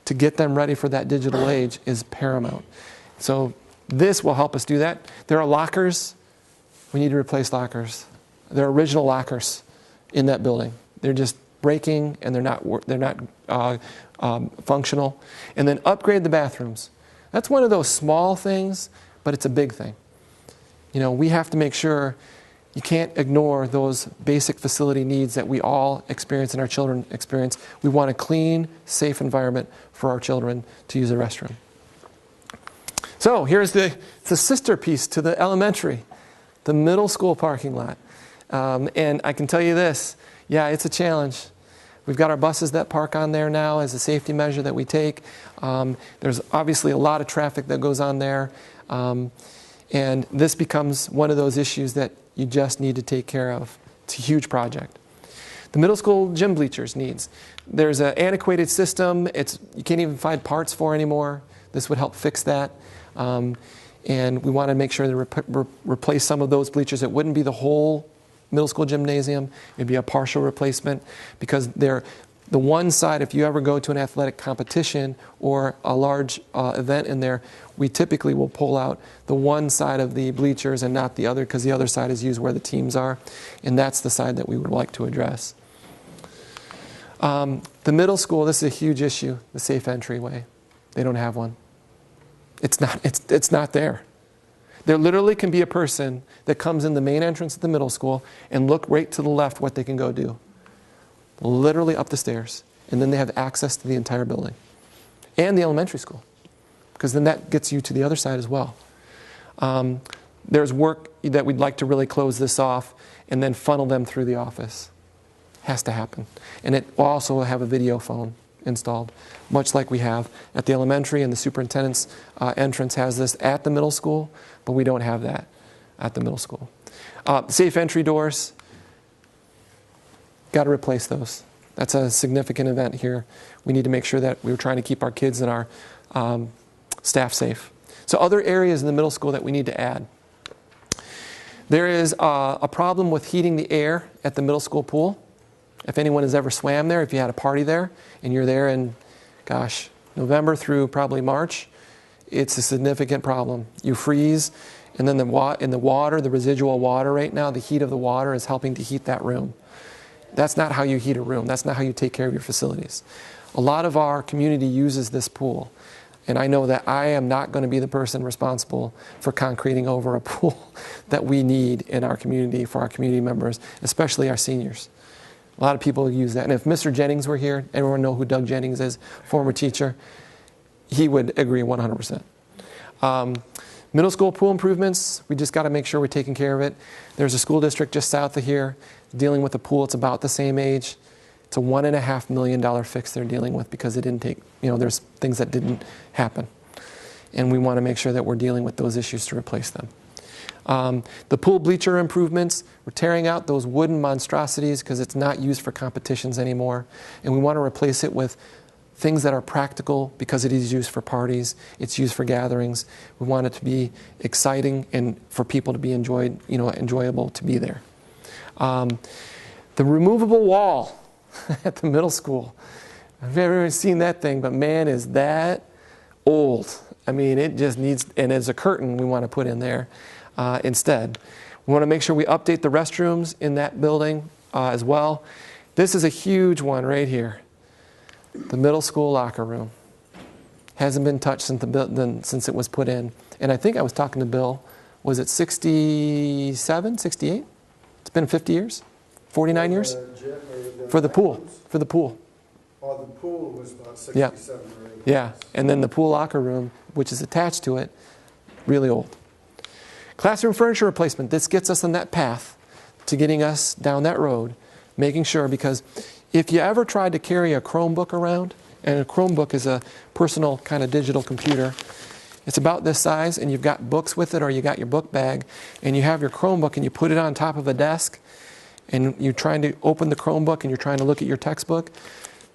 to get them ready for that digital age is paramount. So this will help us do that. There are lockers. We need to replace lockers. There are original lockers in that building. They're just breaking and they're not functional. And then upgrade the bathrooms. That's one of those small things, but it's a big thing. You know, we have to make sure you can't ignore those basic facility needs that we all experience and our children experience. We want a clean, safe environment for our children to use a restroom. So here's the sister piece to the elementary, the middle school parking lot. And I can tell you this, yeah, it's a challenge. We've got our buses that park on there now as a safety measure that we take. There's obviously a lot of traffic that goes on there. And this becomes one of those issues that you just need to take care of. It's a huge project. The middle school gym bleachers needs. There's an antiquated system. You can't even find parts for anymore. This would help fix that. And we want to make sure to replace some of those bleachers. It wouldn't be the whole middle school gymnasium. It would be a partial replacement because they're the one side, if you ever go to an athletic competition or a large event in there, we typically will pull out the one side of the bleachers and not the other because the other side is used where the teams are. And that's the side that we would like to address. The middle school, this is a huge issue, the safe entryway. They don't have one. It's not there. There literally can be a person that comes in the main entrance at the middle school and look right to the left what they can go do. Literally up the stairs. And then they have access to the entire building. And the elementary school. Because then that gets you to the other side as well. There's work that we'd like to really close this off and then funnel them through the office. Has to happen. And it will also have a video phone installed, much like we have at the elementary, and the superintendent's entrance has this at the middle school, but we don't have that at the middle school. Safe entry doors, got to replace those. That's a significant event here. We need to make sure that we're trying to keep our kids and our staff safe. So other areas in the middle school that we need to add. There is a problem with heating the air at the middle school pool. If anyone has ever swam there, if you had a party there, and you're there in, gosh, November through probably March, it's a significant problem. You freeze, and then in the water, the residual water right now, the heat of the water is helping to heat that room. That's not how you heat a room. That's not how you take care of your facilities. A lot of our community uses this pool. And I know that I am not going to be the person responsible for concreting over a pool that we need in our community for our community members, especially our seniors. A lot of people use that. And if Mr. Jennings were here, everyone know who Doug Jennings is, former teacher, he would agree 100%. Middle school pool improvements, we just got to make sure we're taking care of it. There's a school district just south of here dealing with a pool. It's about the same age. It's a $1.5 million fix they're dealing with because it didn't take, there's things that didn't happen. And we want to make sure that we're dealing with those issues to replace them. The pool bleacher improvements, we're tearing out those wooden monstrosities because it's not used for competitions anymore. And we want to replace it with things that are practical because it is used for parties, it's used for gatherings. We want it to be exciting and for people to be enjoyable to be there. The removable wall at the middle school. I've never seen that thing, but man, is that old. I mean, it just needs, and as a curtain we want to put in there instead. We want to make sure we update the restrooms in that building as well. This is a huge one right here. The middle school locker room. Hasn't been touched since it was put in. And I think I was talking to Bill, was it 67, 68? It's been 50 years? 49 years? For the pool. For the pool. Oh, the pool was about 67 or 80. Yeah, and then the pool locker room, which is attached to it, really old. Classroom furniture replacement. This gets us on that path to getting us down that road, making sure, because if you ever tried to carry a Chromebook around, and a Chromebook is a personal kind of digital computer, it's about this size, and you've got books with it, or you got your book bag, and you have your Chromebook, and you put it on top of a desk, and you're trying to open the Chromebook, and you're trying to look at your textbook,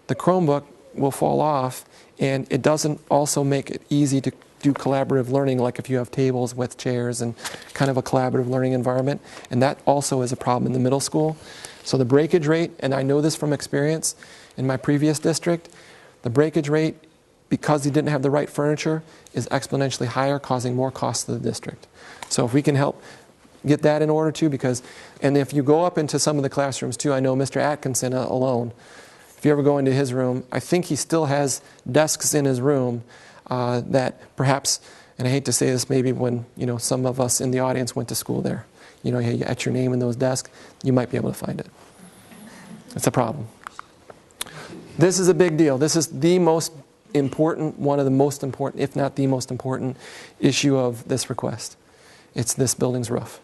the Chromebook will fall off, and it doesn't also make it easy to do collaborative learning, like if you have tables with chairs and kind of a collaborative learning environment, and that also is a problem in the middle school. So the breakage rate, and I know this from experience in my previous district, the breakage rate, because you didn't have the right furniture, is exponentially higher, causing more costs to the district. So if we can help get that in order too, and if you go up into some of the classrooms too, I know Mr. Atkinson alone, if you ever go into his room, I think he still has desks in his room that perhaps, and I hate to say this, maybe when some of us in the audience went to school there, you etch your name in those desks, you might be able to find it. It's a problem. This is a big deal. This is the most important, one of the most important, if not the most important issue of this request. It's this building's roof.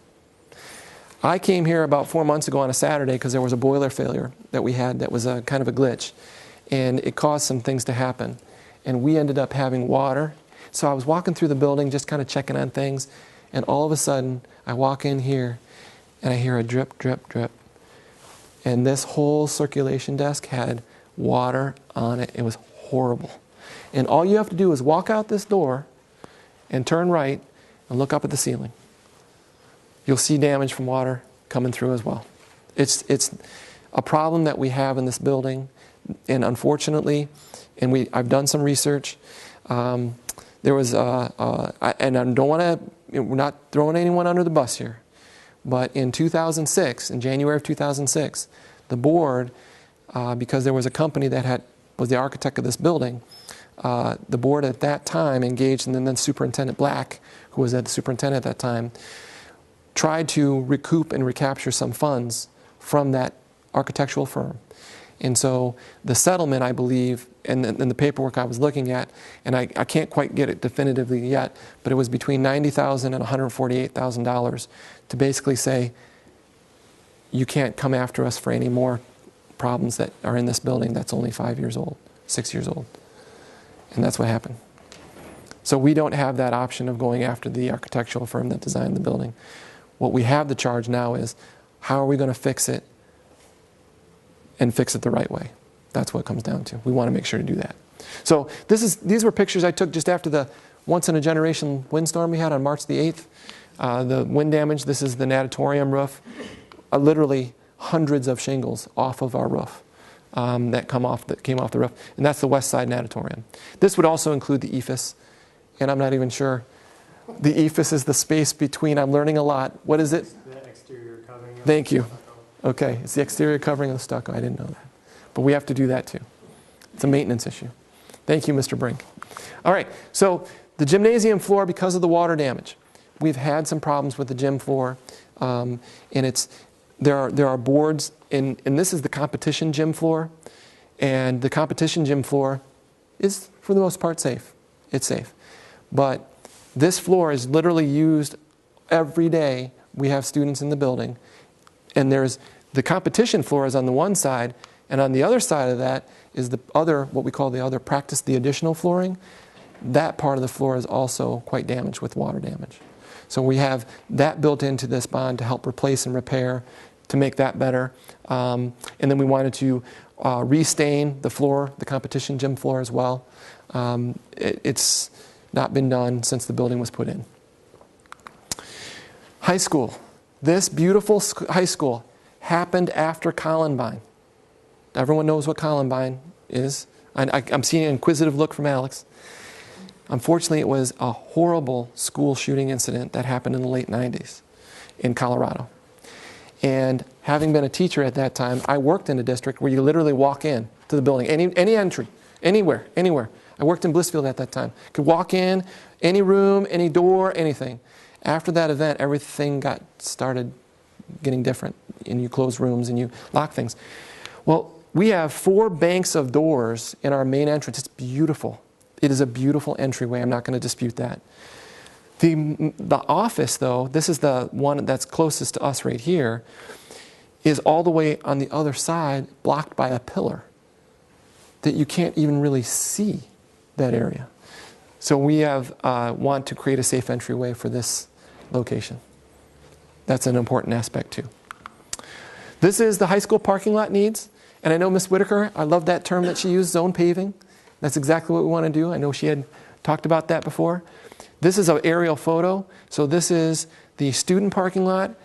I came here about 4 months ago on a Saturday because there was a boiler failure that we had that was a kind of a glitch, and it caused some things to happen. And we ended up having water. So I was walking through the building just kind of checking on things, and all of a sudden I walk in here and I hear a drip, drip, drip. And this whole circulation desk had water on it. It was horrible. And all you have to do is walk out this door and turn right and look up at the ceiling. You'll see damage from water coming through as well. It's a problem that we have in this building, and unfortunately, and I've done some research. There was, and I don't want to, we're not throwing anyone under the bus here, but in 2006, in January of 2006, the board, because there was a company that was the architect of this building, the board at that time engaged, and then Superintendent Black, who was the superintendent at that time, tried to recoup and recapture some funds from that architectural firm. And so the settlement, I believe, and the paperwork I was looking at, and I can't quite get it definitively yet, but it was between $90,000 and $148,000 to basically say, you can't come after us for any more problems that are in this building that's only 5 years old, 6 years old. And that's what happened. So we don't have that option of going after the architectural firm that designed the building. What we have the charge now is, how are we going to fix it and fix it the right way? That's what it comes down to. We want to make sure to do that. So these were pictures I took just after the once-in-a-generation windstorm we had on March the 8th. The wind damage, this is the natatorium roof. Literally hundreds of shingles off of our roof that came off the roof. And that's the west side natatorium. This would also include the EFIS. And I'm not even sure. The EFIS is the space between, I'm learning a lot. What is it? The exterior covering. Thank you. Okay, it's the exterior covering of the stucco. I didn't know that. But we have to do that too. It's a maintenance issue. Thank you, Mr. Brink. All right, so the gymnasium floor, because of the water damage, we've had some problems with the gym floor. And there are boards, and this is the competition gym floor. And the competition gym floor is, for the most part, safe. It's safe. But this floor is literally used every day. We have students in the building. And there's the competition floor is on the one side, and on the other side of that is the other, what we call the other practice, the additional flooring. That part of the floor is also quite damaged with water damage. So we have that built into this bond to help replace and repair, to make that better. And then we wanted to restain the floor, the competition gym floor as well. It's not been done since the building was put in. High school. This beautiful high school happened after Columbine. Everyone knows what Columbine is. I'm seeing an inquisitive look from Alex. Unfortunately, it was a horrible school shooting incident that happened in the late 90s in Colorado. And having been a teacher at that time, I worked in a district where you literally walk in to the building, any entry, anywhere. I worked in Blissfield at that time. Could walk in, any room, any door, anything. After that event, everything started getting different, and you close rooms and you lock things. Well, we have 4 banks of doors in our main entrance. It's beautiful. It is a beautiful entryway. I'm not going to dispute that. The office, though, this is the one that's closest to us right here, is all the way on the other side, blocked by a pillar that you can't even really see that area. So we want to create a safe entryway for this location. That's an important aspect too. This is the high school parking lot needs. And I know Ms. Whitaker, I love that term that she used, zone paving. That's exactly what we want to do. I know she had talked about that before. This is an aerial photo. So this is the student parking lot.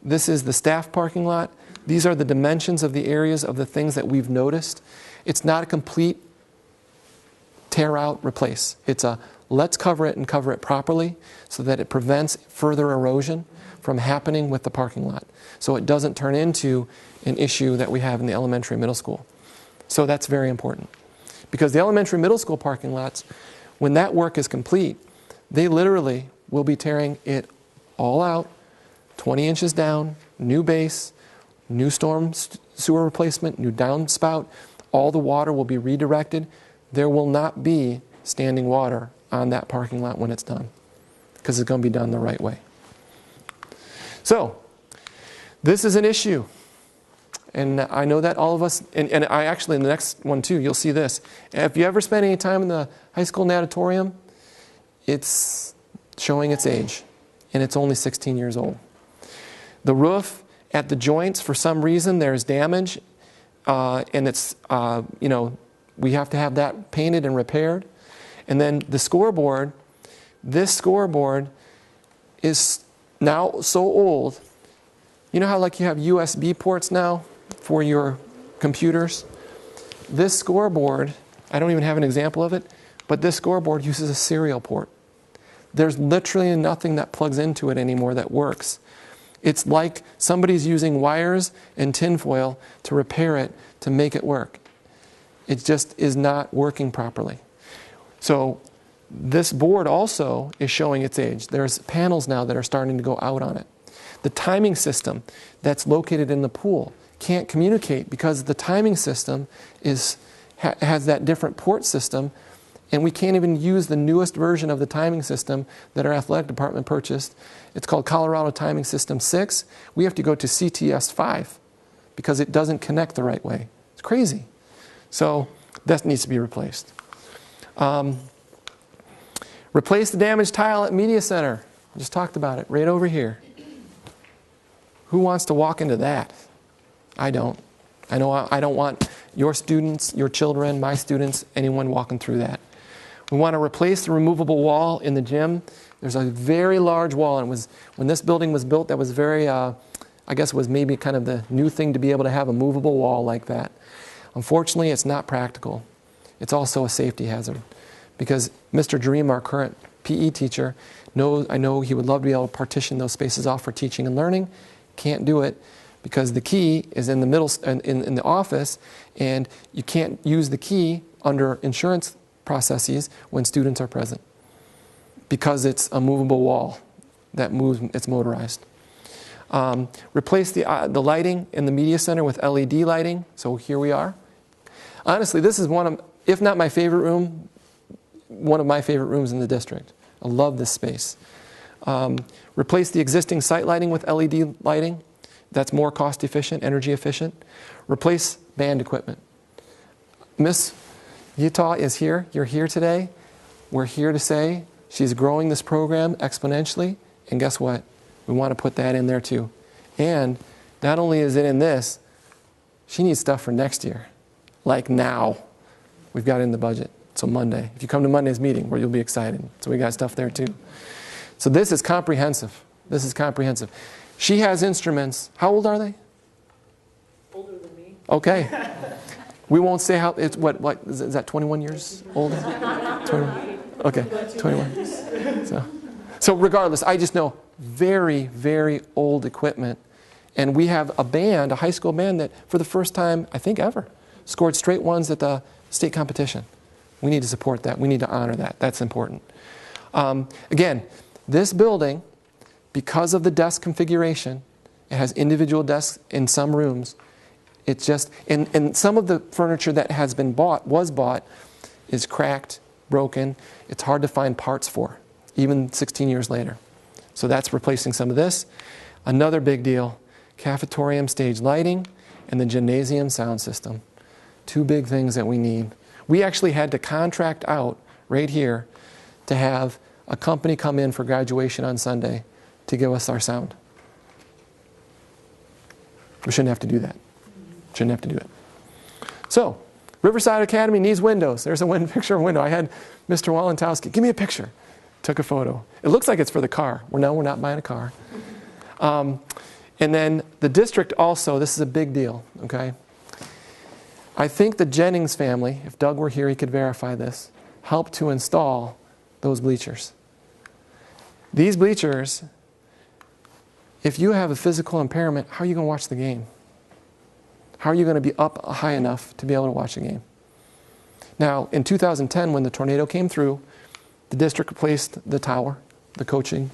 This is the staff parking lot. These are the dimensions of the areas of the things that we've noticed. It's not a complete tear out, replace. It's a let's cover it and cover it properly so that it prevents further erosion from happening with the parking lot. So it doesn't turn into an issue that we have in the elementary and middle school. So that's very important. Because the elementary and middle school parking lots, when that work is complete, they literally will be tearing it all out, 20 inches down, new base, new storm sewer replacement, new downspout. All the water will be redirected. There will not be standing water on that parking lot when it's done, because it's going to be done the right way. So, this is an issue. And I know that all of us, and I actually, in the next one too, you'll see this. If you ever spent any time in the high school natatorium, it's showing its age, and it's only 16 years old. The roof at the joints, for some reason, there's damage, and it's, we have to have that painted and repaired. And then the scoreboard, this scoreboard is now so old. You know how like you have USB ports now for your computers? This scoreboard, I don't even have an example of it, but this scoreboard uses a serial port. There's literally nothing that plugs into it anymore that works. It's like somebody's using wires and tinfoil to repair it, to make it work. It just is not working properly. So this board also is showing its age. There's panels now that are starting to go out on it. The timing system that's located in the pool can't communicate because the timing system has that different port system, and we can't even use the newest version of the timing system that our athletic department purchased. It's called Colorado Timing System 6. We have to go to CTS 5 because it doesn't connect the right way. It's crazy. So that needs to be replaced. Replace the damaged tile at Media Center. I just talked about it, right over here. Who wants to walk into that? I don't. I know I don't want your students, your children, my students, anyone walking through that. We want to replace the removable wall in the gym. There's a very large wall, and when this building was built, that was very, I guess it was maybe kind of the new thing to be able to have a movable wall like that. Unfortunately, it's not practical. It's also a safety hazard because Mr. Dream, our current PE teacher, I know he would love to be able to partition those spaces off for teaching and learning. Can't do it because the key is in the middle, in the office, and you can't use the key under insurance processes when students are present because it's a movable wall that moves, it's motorized. Replace the lighting in the media center with LED lighting. So here we are. Honestly, this is one of, if not my favorite room, one of my favorite rooms in the district. I love this space. Replace the existing site lighting with LED lighting. That's more cost efficient, energy efficient. Replace band equipment. Miss Utah is here. You're here today. We're here to say she's growing this program exponentially. And guess what? We want to put that in there too. And not only is it in this, she needs stuff for next year. Like now. We've got it in the budget. So Monday. If you come to Monday's meeting, where you'll be excited. So we got stuff there too. So this is comprehensive. This is comprehensive. She has instruments. How old are they? Older than me. Okay. We won't say how, it's what is that 21 years old? 21? Okay, 21. So regardless, I just know very, very old equipment. And we have a band, a high school band that for the first time, I think ever, scored straight ones at the state competition. We need to support that. We need to honor that. That's important. Again, this building, because of the desk configuration, it has individual desks in some rooms. It's just, and some of the furniture that has been was bought, is cracked, broken. It's hard to find parts for, even 16 years later. So that's replacing some of this. Another big deal, cafetorium stage lighting and the gymnasium sound system. Two big things that we need. We actually had to contract out right here to have a company come in for graduation on Sunday to give us our sound. We shouldn't have to do that. Shouldn't have to do it. So, Riverside Academy needs windows. There's a picture of a window. I had Mr. Walentowski, give me a picture. Took a photo. It looks like it's for the car. No, we're not buying a car. And then the district also, this is a big deal, okay? I think the Jennings family, if Doug were here, he could verify this, helped to install those bleachers. These bleachers, if you have a physical impairment, how are you going to watch the game? How are you going to be up high enough to be able to watch a game? Now, in 2010, when the tornado came through, the district replaced the tower, the coaching,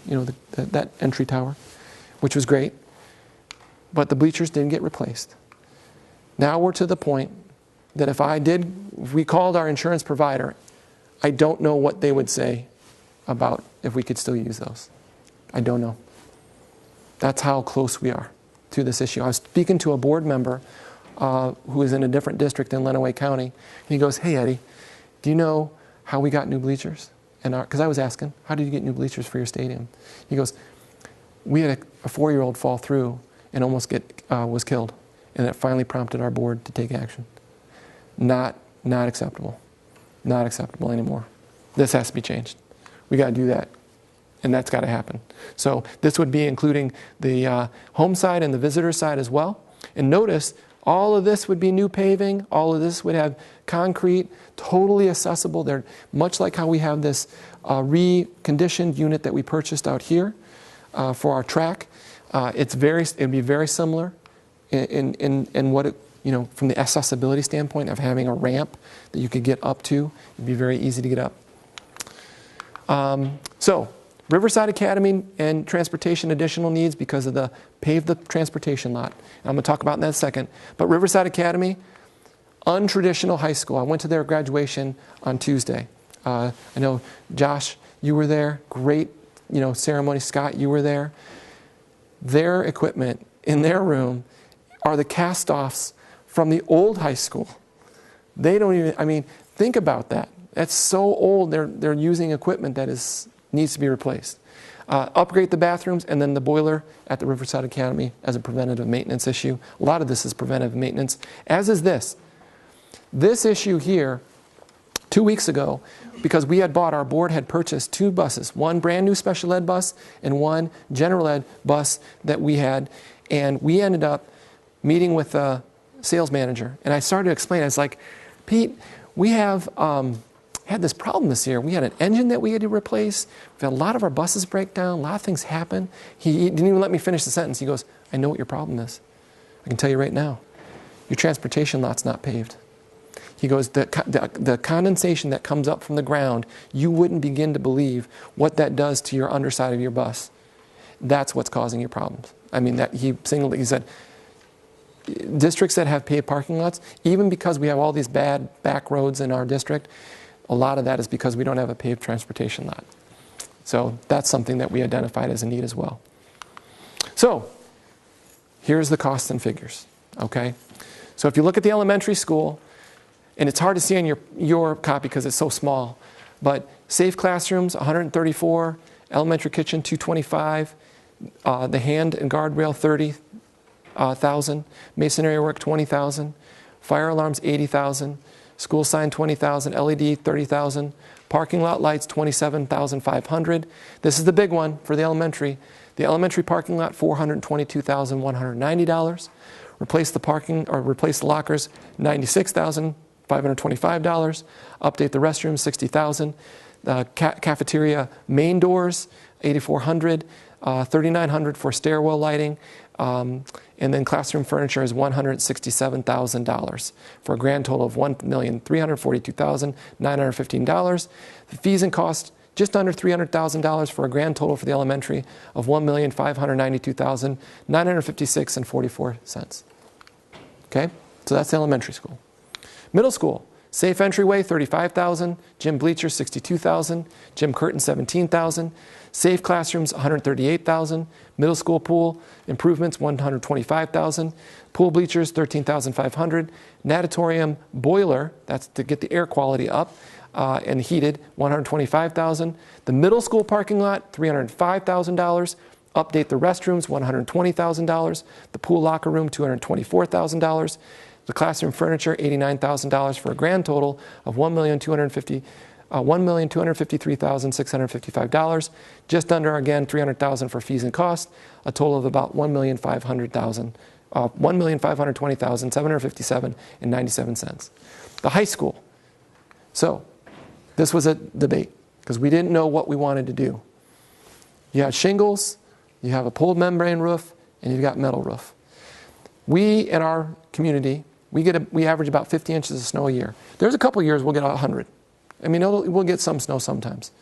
that entry tower, which was great. But the bleachers didn't get replaced. Now we're to the point that if we called our insurance provider, I don't know what they would say about if we could still use those. I don't know. That's how close we are to this issue. I was speaking to a board member who is in a different district in Lenawee County. And he goes, hey, Eddie, do you know how we got new bleachers? Because I was asking, how did you get new bleachers for your stadium? He goes, we had a 4-year-old fall through and almost was killed. And it finally prompted our board to take action. Not acceptable. Not acceptable anymore. This has to be changed. We got to do that. And that's got to happen. So this would be including the home side and the visitor side as well. And notice, all of this would be new paving. All of this would have concrete, totally accessible. They're much like how we have this reconditioned unit that we purchased out here for our track. It'd be very similar in what it, from the accessibility standpoint of having a ramp that you could get up to. It'd be very easy to get up. So Riverside Academy and transportation additional needs because of the pave the transportation lot. And I'm going to talk about that in a second. But Riverside Academy, untraditional high school. I went to their graduation on Tuesday. I know, Josh, you were there. Great, ceremony. Scott, you were there. Their equipment in their room are the cast-offs from the old high school. They don't even, think about that. That's so old, they're using equipment that needs to be replaced. Upgrade the bathrooms, and then the boiler at the Riverside Academy as a preventative maintenance issue. A lot of this is preventative maintenance, as is this. This issue here, 2 weeks ago, because our board had purchased 2 buses, one brand new special ed bus and one general ed bus that we had, and we ended up meeting with the sales manager, and I started to explain, I was like, Pete, we have had this problem this year. We had an engine that we had to replace. We've had a lot of our buses break down. A lot of things happen. He didn't even let me finish the sentence. He goes, I know what your problem is. I can tell you right now. Your transportation lot's not paved. He goes, the condensation that comes up from the ground, you wouldn't begin to believe what that does to your underside of your bus. That's what's causing your problems. He said, districts that have paved parking lots, even because we have all these bad back roads in our district, a lot of that is because we don't have a paved transportation lot. So that's something that we identified as a need as well. So here's the costs and figures, okay? So if you look at the elementary school, and it's hard to see on your copy because it's so small, but safe classrooms, 134, elementary kitchen, 225, the hand and guardrail, 30,000, masonry work, 20,000, fire alarms, 80,000, school sign, 20,000, LED, 30,000, parking lot lights, 27,500. This is the big one for the elementary. The elementary parking lot, $422,190. Replace the lockers, $96,525. Update the restrooms, $60,000. The cafeteria main doors, $8,400. $3,900 for stairwell lighting. And then classroom furniture is $167,000 for a grand total of $1,342,915. The fees and costs just under $300,000 for a grand total for the elementary of $1,592,956.44. Okay, so that's the elementary school. Middle school, safe entryway $35,000, gym bleachers $62,000, gym curtain $17,000. Safe classrooms, $138,000. Middle school pool improvements, $125,000. Pool bleachers, $13,500. Natatorium boiler, that's to get the air quality up and heated, $125,000. The middle school parking lot, $305,000. Update the restrooms, $120,000. The pool locker room, $224,000. The classroom furniture, $89,000 for a grand total of $1,253,655, just under, again, $300,000 for fees and costs, a total of about $1,520,757.97. The high school. So this was a debate because we didn't know what we wanted to do. You have shingles, you have a pulled membrane roof, and you've got metal roof. We, in our community, we average about 50 inches of snow a year. There's a couple years we'll get 100. We'll get some snow sometimes.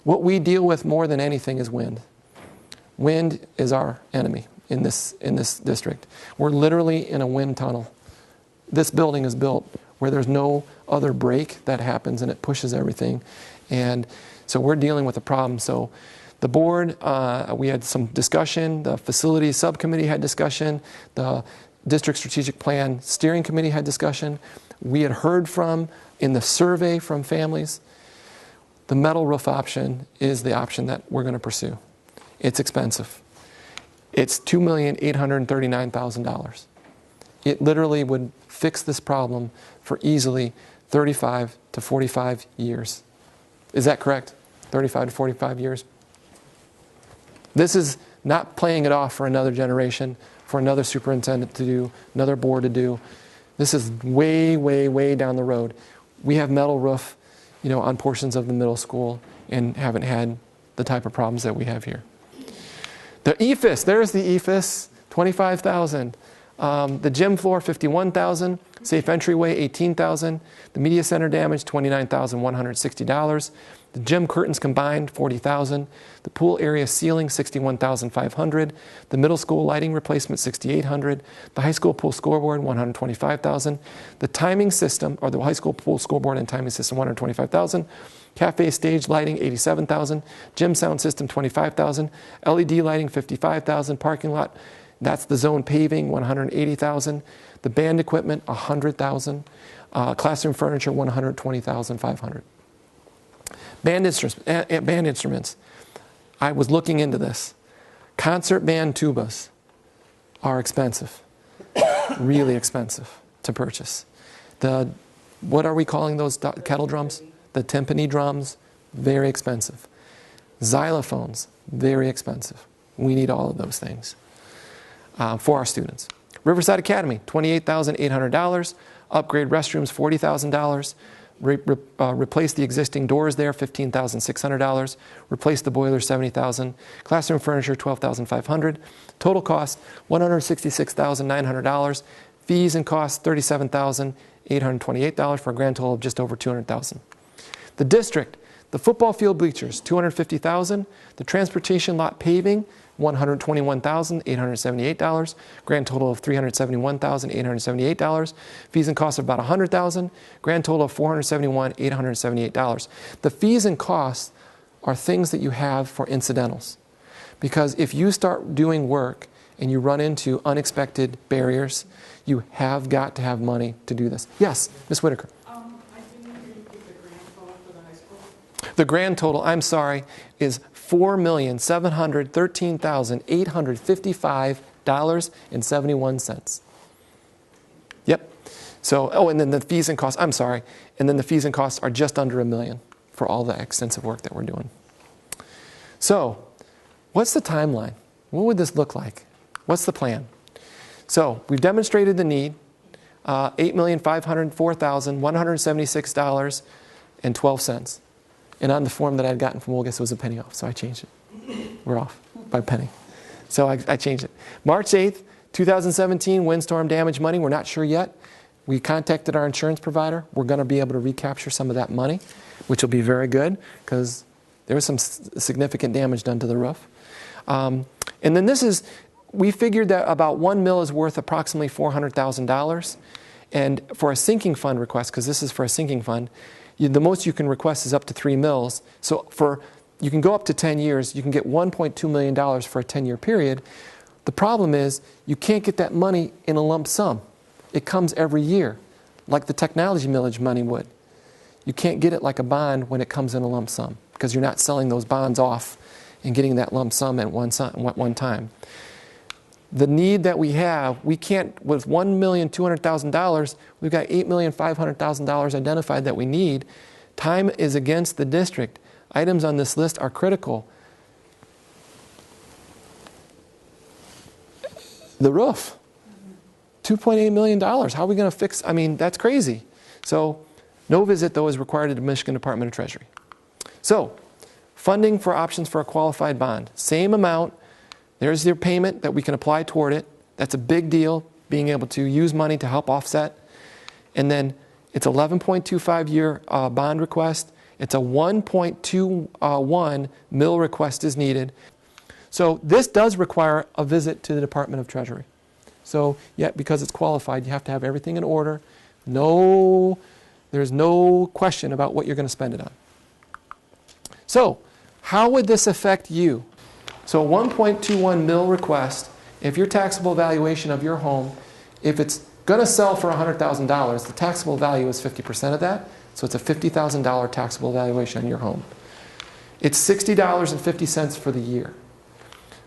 What we deal with more than anything is wind. Wind is our enemy in this district. We're literally in a wind tunnel. This building is built where there's no other break that happens and it pushes everything. And so we're dealing with a problem. So the board, we had some discussion. The facilities subcommittee had discussion. The district strategic plan steering committee had discussion. We had heard in the survey from families, the metal roof option is the option that we're going to pursue. It's expensive. It's $2,839,000. It literally would fix this problem for easily 35 to 45 years. Is that correct? 35 to 45 years? This is not playing it off for another generation, for another superintendent to do, another board to do. This is way, way, way down the road. We have metal roof, on portions of the middle school and haven't had the type of problems that we have here. The EFIS, there's the EFIS, $25,000. The gym floor, $51,000. Safe entryway, $18,000. The media center damage, $29,160. The gym curtains combined, $40,000. The pool area ceiling, $61,500. The middle school lighting replacement, $6,800. The high school pool scoreboard, $125,000. The timing system, or the high school pool scoreboard and timing system, $125,000. Cafe stage lighting, $87,000. Gym sound system, $25,000. LED lighting, $55,000. Parking lot, that's the zone paving, $180,000. The band equipment, $100,000. Classroom furniture, $120,500. Band instruments. I was looking into this. Concert band tubas are expensive, really expensive to purchase. What are we calling those kettle drums? The timpani drums, very expensive. Xylophones, very expensive. We need all of those things for our students. Riverside Academy, $28,800. Upgrade restrooms, $40,000. Replace the existing doors there, $15,600. Replace the boiler, $70,000. Classroom furniture, $12,500. Total cost, $166,900. Fees and costs, $37,828 for a grand total of just over $200,000. The district, the football field bleachers, $250,000. The transportation lot paving, $121,878. Grand total of $371,878. Fees and costs of about $100,000. Grand total of $471,878. The fees and costs are things that you have for incidentals. Because if you start doing work and you run into unexpected barriers, you have got to have money to do this. Yes, Ms. Whitaker. I didn't repeat the grand total for the high school. The grand total, I'm sorry, is $4,713,855.71. Yep. So, oh, and then the fees and costs, I'm sorry, and then the fees and costs are just under $1 million for all the extensive work that we're doing. So, what's the timeline? What would this look like? What's the plan? So, we've demonstrated the need, $8,504,176.12. And on the form that I'd gotten from Wolgast, it was a penny off, so I changed it. We're off by a penny. So I changed it. March 8th, 2017, windstorm damage money. We're not sure yet. We contacted our insurance provider. We're going to be able to recapture some of that money, which will be very good because there was some significant damage done to the roof. And then we figured that about 1 mil is worth approximately $400,000. And for a sinking fund request, because this is for a sinking fund, the most you can request is up to 3 mils. So you can go up to 10 years. You can get $1.2 million for a 10-year period. The problem is you can't get that money in a lump sum. It comes every year, like the technology millage money would. You can't get it like a bond when it comes in a lump sum because you're not selling those bonds off and getting that lump sum at one time. The need that we have, we can't, with $1,200,000, we've got $8,500,000 identified that we need. Time is against the district. Items on this list are critical. The roof, $2.8 million. How are we going to fix? I mean, that's crazy. So, no visit, though, is required at the Michigan Department of Treasury. So, funding for options for a qualified bond. Same amount. There's your payment that we can apply toward it. That's a big deal, being able to use money to help offset. And then it's 11.25-year bond request. It's a 1.21 mil request is needed. So this does require a visit to the Department of Treasury. So because it's qualified, you have to have everything in order. There's no question about what you're going to spend it on. So how would this affect you? So a 1.21 mil request, if your taxable valuation of your home, if it's going to sell for $100,000, the taxable value is 50% of that. So it's a $50,000 taxable valuation on your home. It's $60.50 for the year.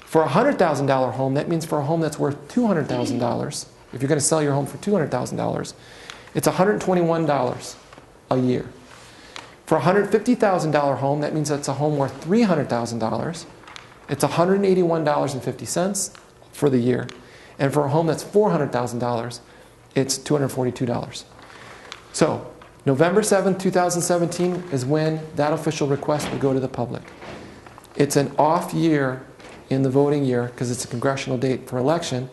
For a $100,000 home, that means for a home that's worth $200,000, if you're going to sell your home for $200,000, it's $121 a year. For a $150,000 home, that means it's a home worth $300,000. It's $181.50 for the year. And for a home that's $400,000, it's $242. So, November 7th, 2017 is when that official request will go to the public. It's an off year in the voting year because it's a congressional date for election.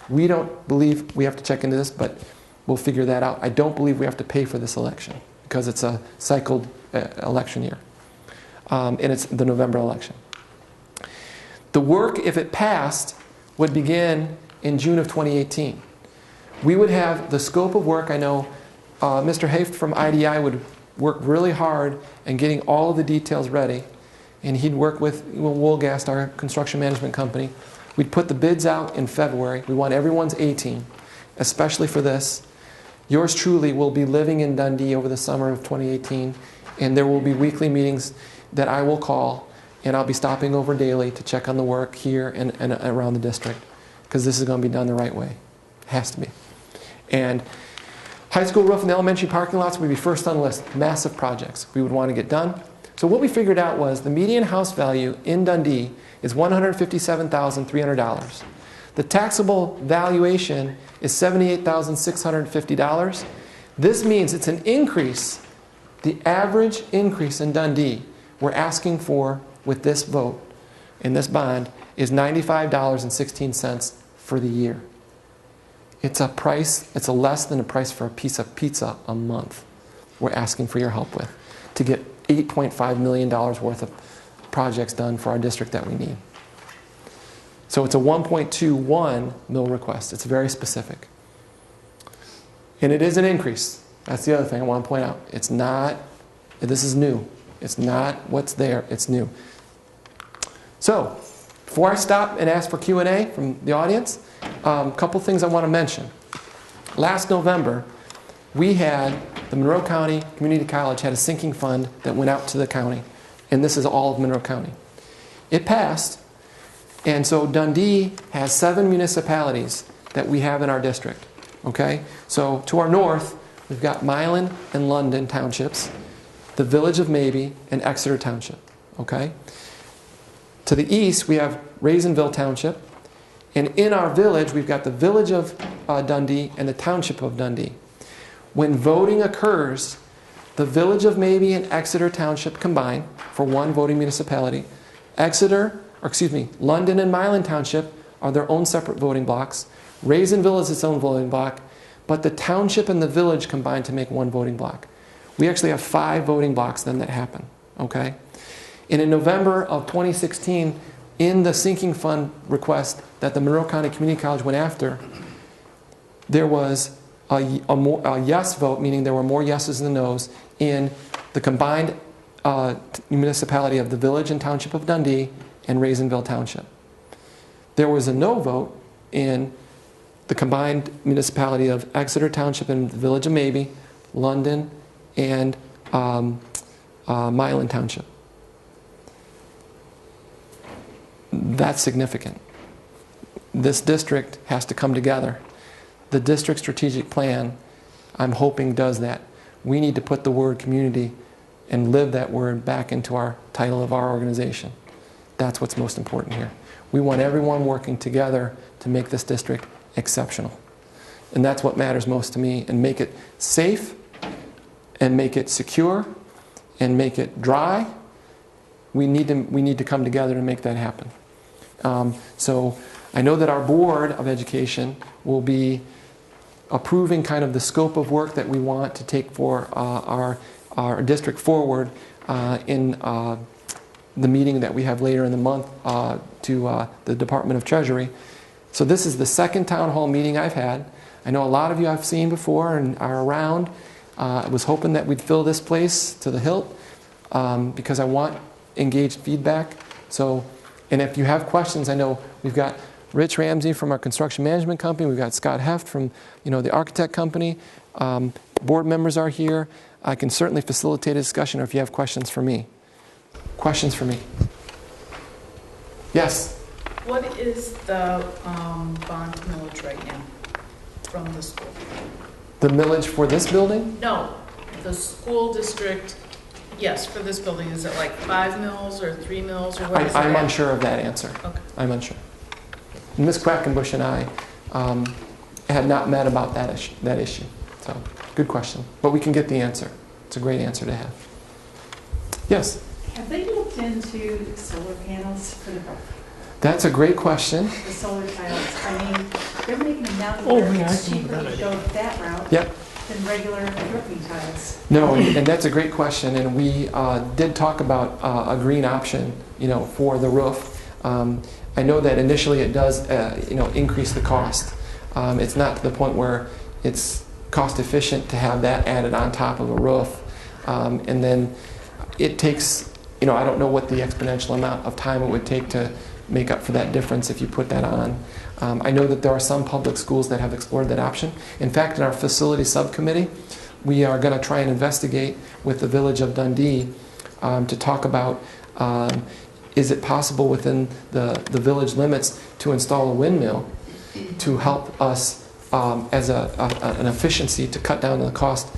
We don't believe we have to check into this, but we'll figure that out. I don't believe we have to pay for this election because it's a cycled election year. And it's the November election. The work, if it passed, would begin in June of 2018. We would have the scope of work. I know Mr. Haft from IDI would work really hard in getting all of the details ready, and he'd work with Woolgast, our construction management company. We'd put the bids out in February. We want everyone's A-team, especially for this. Yours truly will be living in Dundee over the summer of 2018, and there will be weekly meetings that I will call, and I'll be stopping over daily to check on the work here and around the district, because this is going to be done the right way. It has to be. And high school roof and elementary parking lots would be first on the list. Massive projects we would want to get done. So what we figured out was the median house value in Dundee is $157,300. The taxable valuation is $78,650. This means it's an increase. The average increase in Dundee we're asking for with this vote in this bond is $95.16 for the year. It's a price, it's a less than a price for a piece of pizza a month we're asking for your help with to get $8.5 million worth of projects done for our district that we need. So it's a 1.21 mil request. It's very specific. And it is an increase. That's the other thing I want to point out. It's not, this is new. It's not what's there, it's new. So, before I stop and ask for Q&A from the audience, a couple things I want to mention. Last November, we had, the Monroe County Community College had a sinking fund that went out to the county. And this is all of Monroe County. It passed, and so Dundee has 7 municipalities that we have in our district. Okay? So to our north, we've got Milan and London townships, the village of Mabee, and Exeter Township. Okay? To the east, we have Raisinville Township. And in our village, we've got the village of Dundee and the township of Dundee. When voting occurs, the village of Mabee and Exeter Township combine for one voting municipality. London and Milan Township are their own separate voting blocks. Raisinville is its own voting block. But the township and the village combine to make one voting block. We actually have 5 voting blocks then that happen. Okay? And in November of 2016, in the sinking fund request that the Monroe County Community College went after, there was a yes vote, meaning there were more yeses than noes, in the combined municipality of the village and township of Dundee and Raisinville Township. There was a no vote in the combined municipality of Exeter Township and the village of Mabee, London, and Milan Township. That's significant. This district has to come together. The district strategic plan, I'm hoping, does that. We need to put the word community and live that word back into our title of our organization. That's what's most important here. We want everyone working together to make this district exceptional. And that's what matters most to me, and make it safe, and make it secure, and make it dry. We need to come together to make that happen. So I know that our Board of Education will be approving kind of the scope of work that we want to take for our district forward in the meeting that we have later in the month to the Department of Treasury. So this is the second town hall meeting I've had. I know a lot of you I've seen before and are around. I was hoping that we'd fill this place to the hilt because I want engaged feedback. So, and if you have questions, I know we've got Rich Ramsey from our construction management company. We've got Scott Heft from the architect company. Board members are here. I can certainly facilitate a discussion, or if you have questions for me. Questions for me? Yes? What is the bond millage right now from the school? The millage for this building? No, the school district, yes, for this building. Is it like 5 mils or 3 mils, or what is it? I'm unsure of that answer. Okay. I'm unsure. Ms. Quackenbush and I had not met about that issue. So, good question. But we can get the answer. It's a great answer to have. Yes? Have they looked into solar panels for the That's a great question. solar tiles? I mean, they're making them down to Oh, where yeah, I it's think cheaper that to go that route Yep. than regular roofing tiles. No, and that's a great question, and we did talk about a green option, for the roof. I know that initially it does, increase the cost. It's not to the point where it's cost efficient to have that added on top of a roof, and then it takes, I don't know what the exponential amount of time it would take to make up for that difference if you put that on. I know that there are some public schools that have explored that option. In fact, in our facility subcommittee, we are going to try and investigate with the village of Dundee to talk about is it possible within the village limits to install a windmill to help us as an efficiency to cut down the cost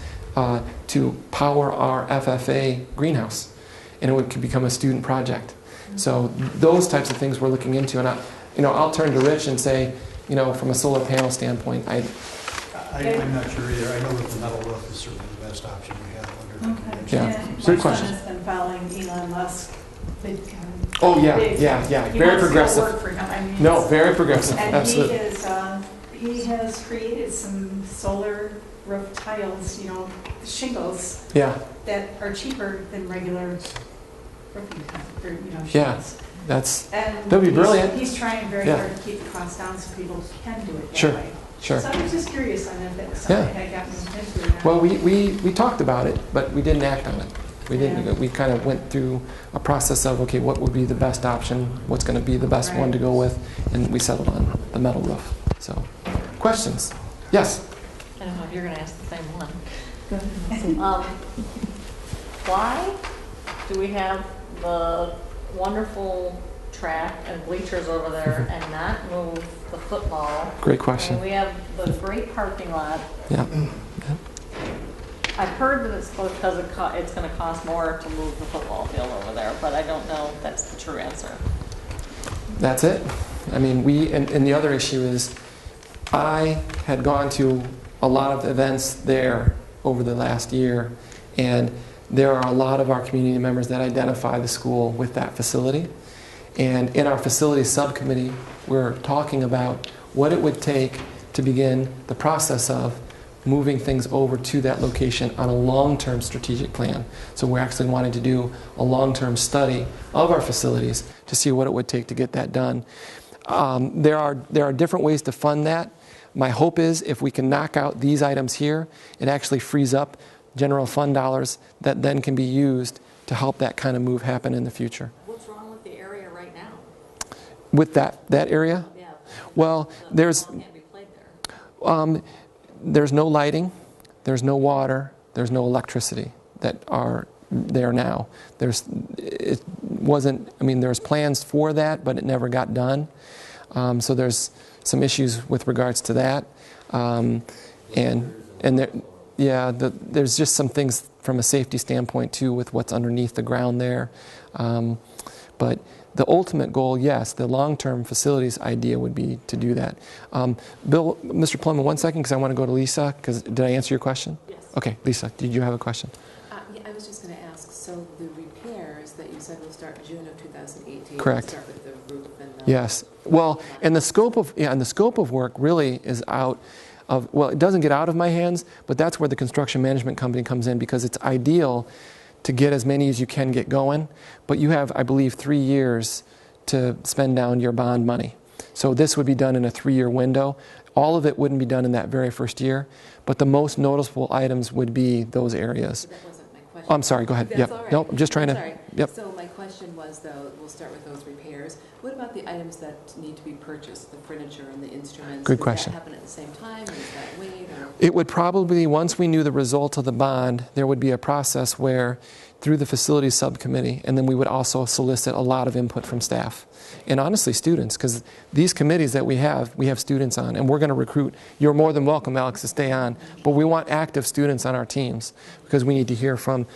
to power our FFA greenhouse. And it could become a student project. So those types of things we're looking into. And I'll turn to Rich and say, from a solar panel standpoint, I'm not sure either. I know that the metal roof is certainly the best option we have under the Okay. conventions. Yeah. And Good my question. son has been following Elon Musk. Big, Oh, yeah, big. yeah. He Very wants to progressive. work for him. I mean, No, very progressive. and Absolutely. he has created some solar roof tiles, shingles Yeah, that are cheaper than regular roofing shingles. Yeah. that's And That'd be brilliant. He's trying very Yeah. hard to keep the cost down so people can do it that Sure. way. sure. So I was just curious on if that's Yeah. something I got into or not. Well, we talked about it, but we didn't act on it. We didn't. Yeah. We kind of went through a process of, okay, what would be the best option? What's going to be the best one to go with? And we settled on the metal roof. So, questions? Yes? I don't know if you're going to ask the same one. Why do we have the wonderful track and bleachers over there and not move the football? Great I question. mean, we have the great parking lot. Yeah. I've heard that it's because it's going to cost more to move the football field over there, but I don't know if that's the true answer. That's it. I mean, and the other issue is, I had gone to a lot of events there over the last year, and there are a lot of our community members that identify the school with that facility. And in our facility subcommittee, we're talking about what it would take to begin the process of moving things over to that location on a long-term strategic plan. So we're actually wanting to do a long-term study of our facilities to see what it would take to get that done. There are different ways to fund that. My hope is if we can knock out these items here, it actually frees up general fund dollars that then can be used to help that kind of move happen in the future. What's wrong with the area right now? With that area, Yeah. well, there's Football can't be played there. there's no lighting, there's no water, there's no electricity that are there now. There's plans for that, but it never got done. So there's some issues with regards to that. There's just some things from a safety standpoint too with what's underneath the ground there. But the ultimate goal, yes, the long-term facilities idea would be to do that. Bill, Mr. Plum, 1 second, because I want to go to Lisa, because did I answer your question? Yes. Okay, Lisa, did you have a question? Yeah, I was just going to ask, so the repairs that you said will start June of 2018. Correct. Start with the roof and the... Yes. Well, and the scope of work really is out of, well, it doesn't get out of my hands, but that's where the construction management company comes in, because it's ideal to get as many as you can get going, but you have, I believe, 3 years to spend down your bond money. So this would be done in a 3-year window. All of it wouldn't be done in that very first year, but the most noticeable items would be those areas. But that wasn't my question. Oh, I'm sorry, go ahead. That's Yep. all right. Nope, I'm just trying to, Sorry. yep. So my question was, though, we'll start with those repairs. What about the items that need to be purchased, the furniture and the instruments? Good question. Does that happen at the same time, or does that wait? Or? It would probably, once we knew the result of the bond, there would be a process where, through the facilities subcommittee, and then we would also solicit a lot of input from staff. And honestly, students, because these committees that we have students on, and we're going to recruit. You're more than welcome, Alex, to stay on, but we want active students on our teams because we need to hear from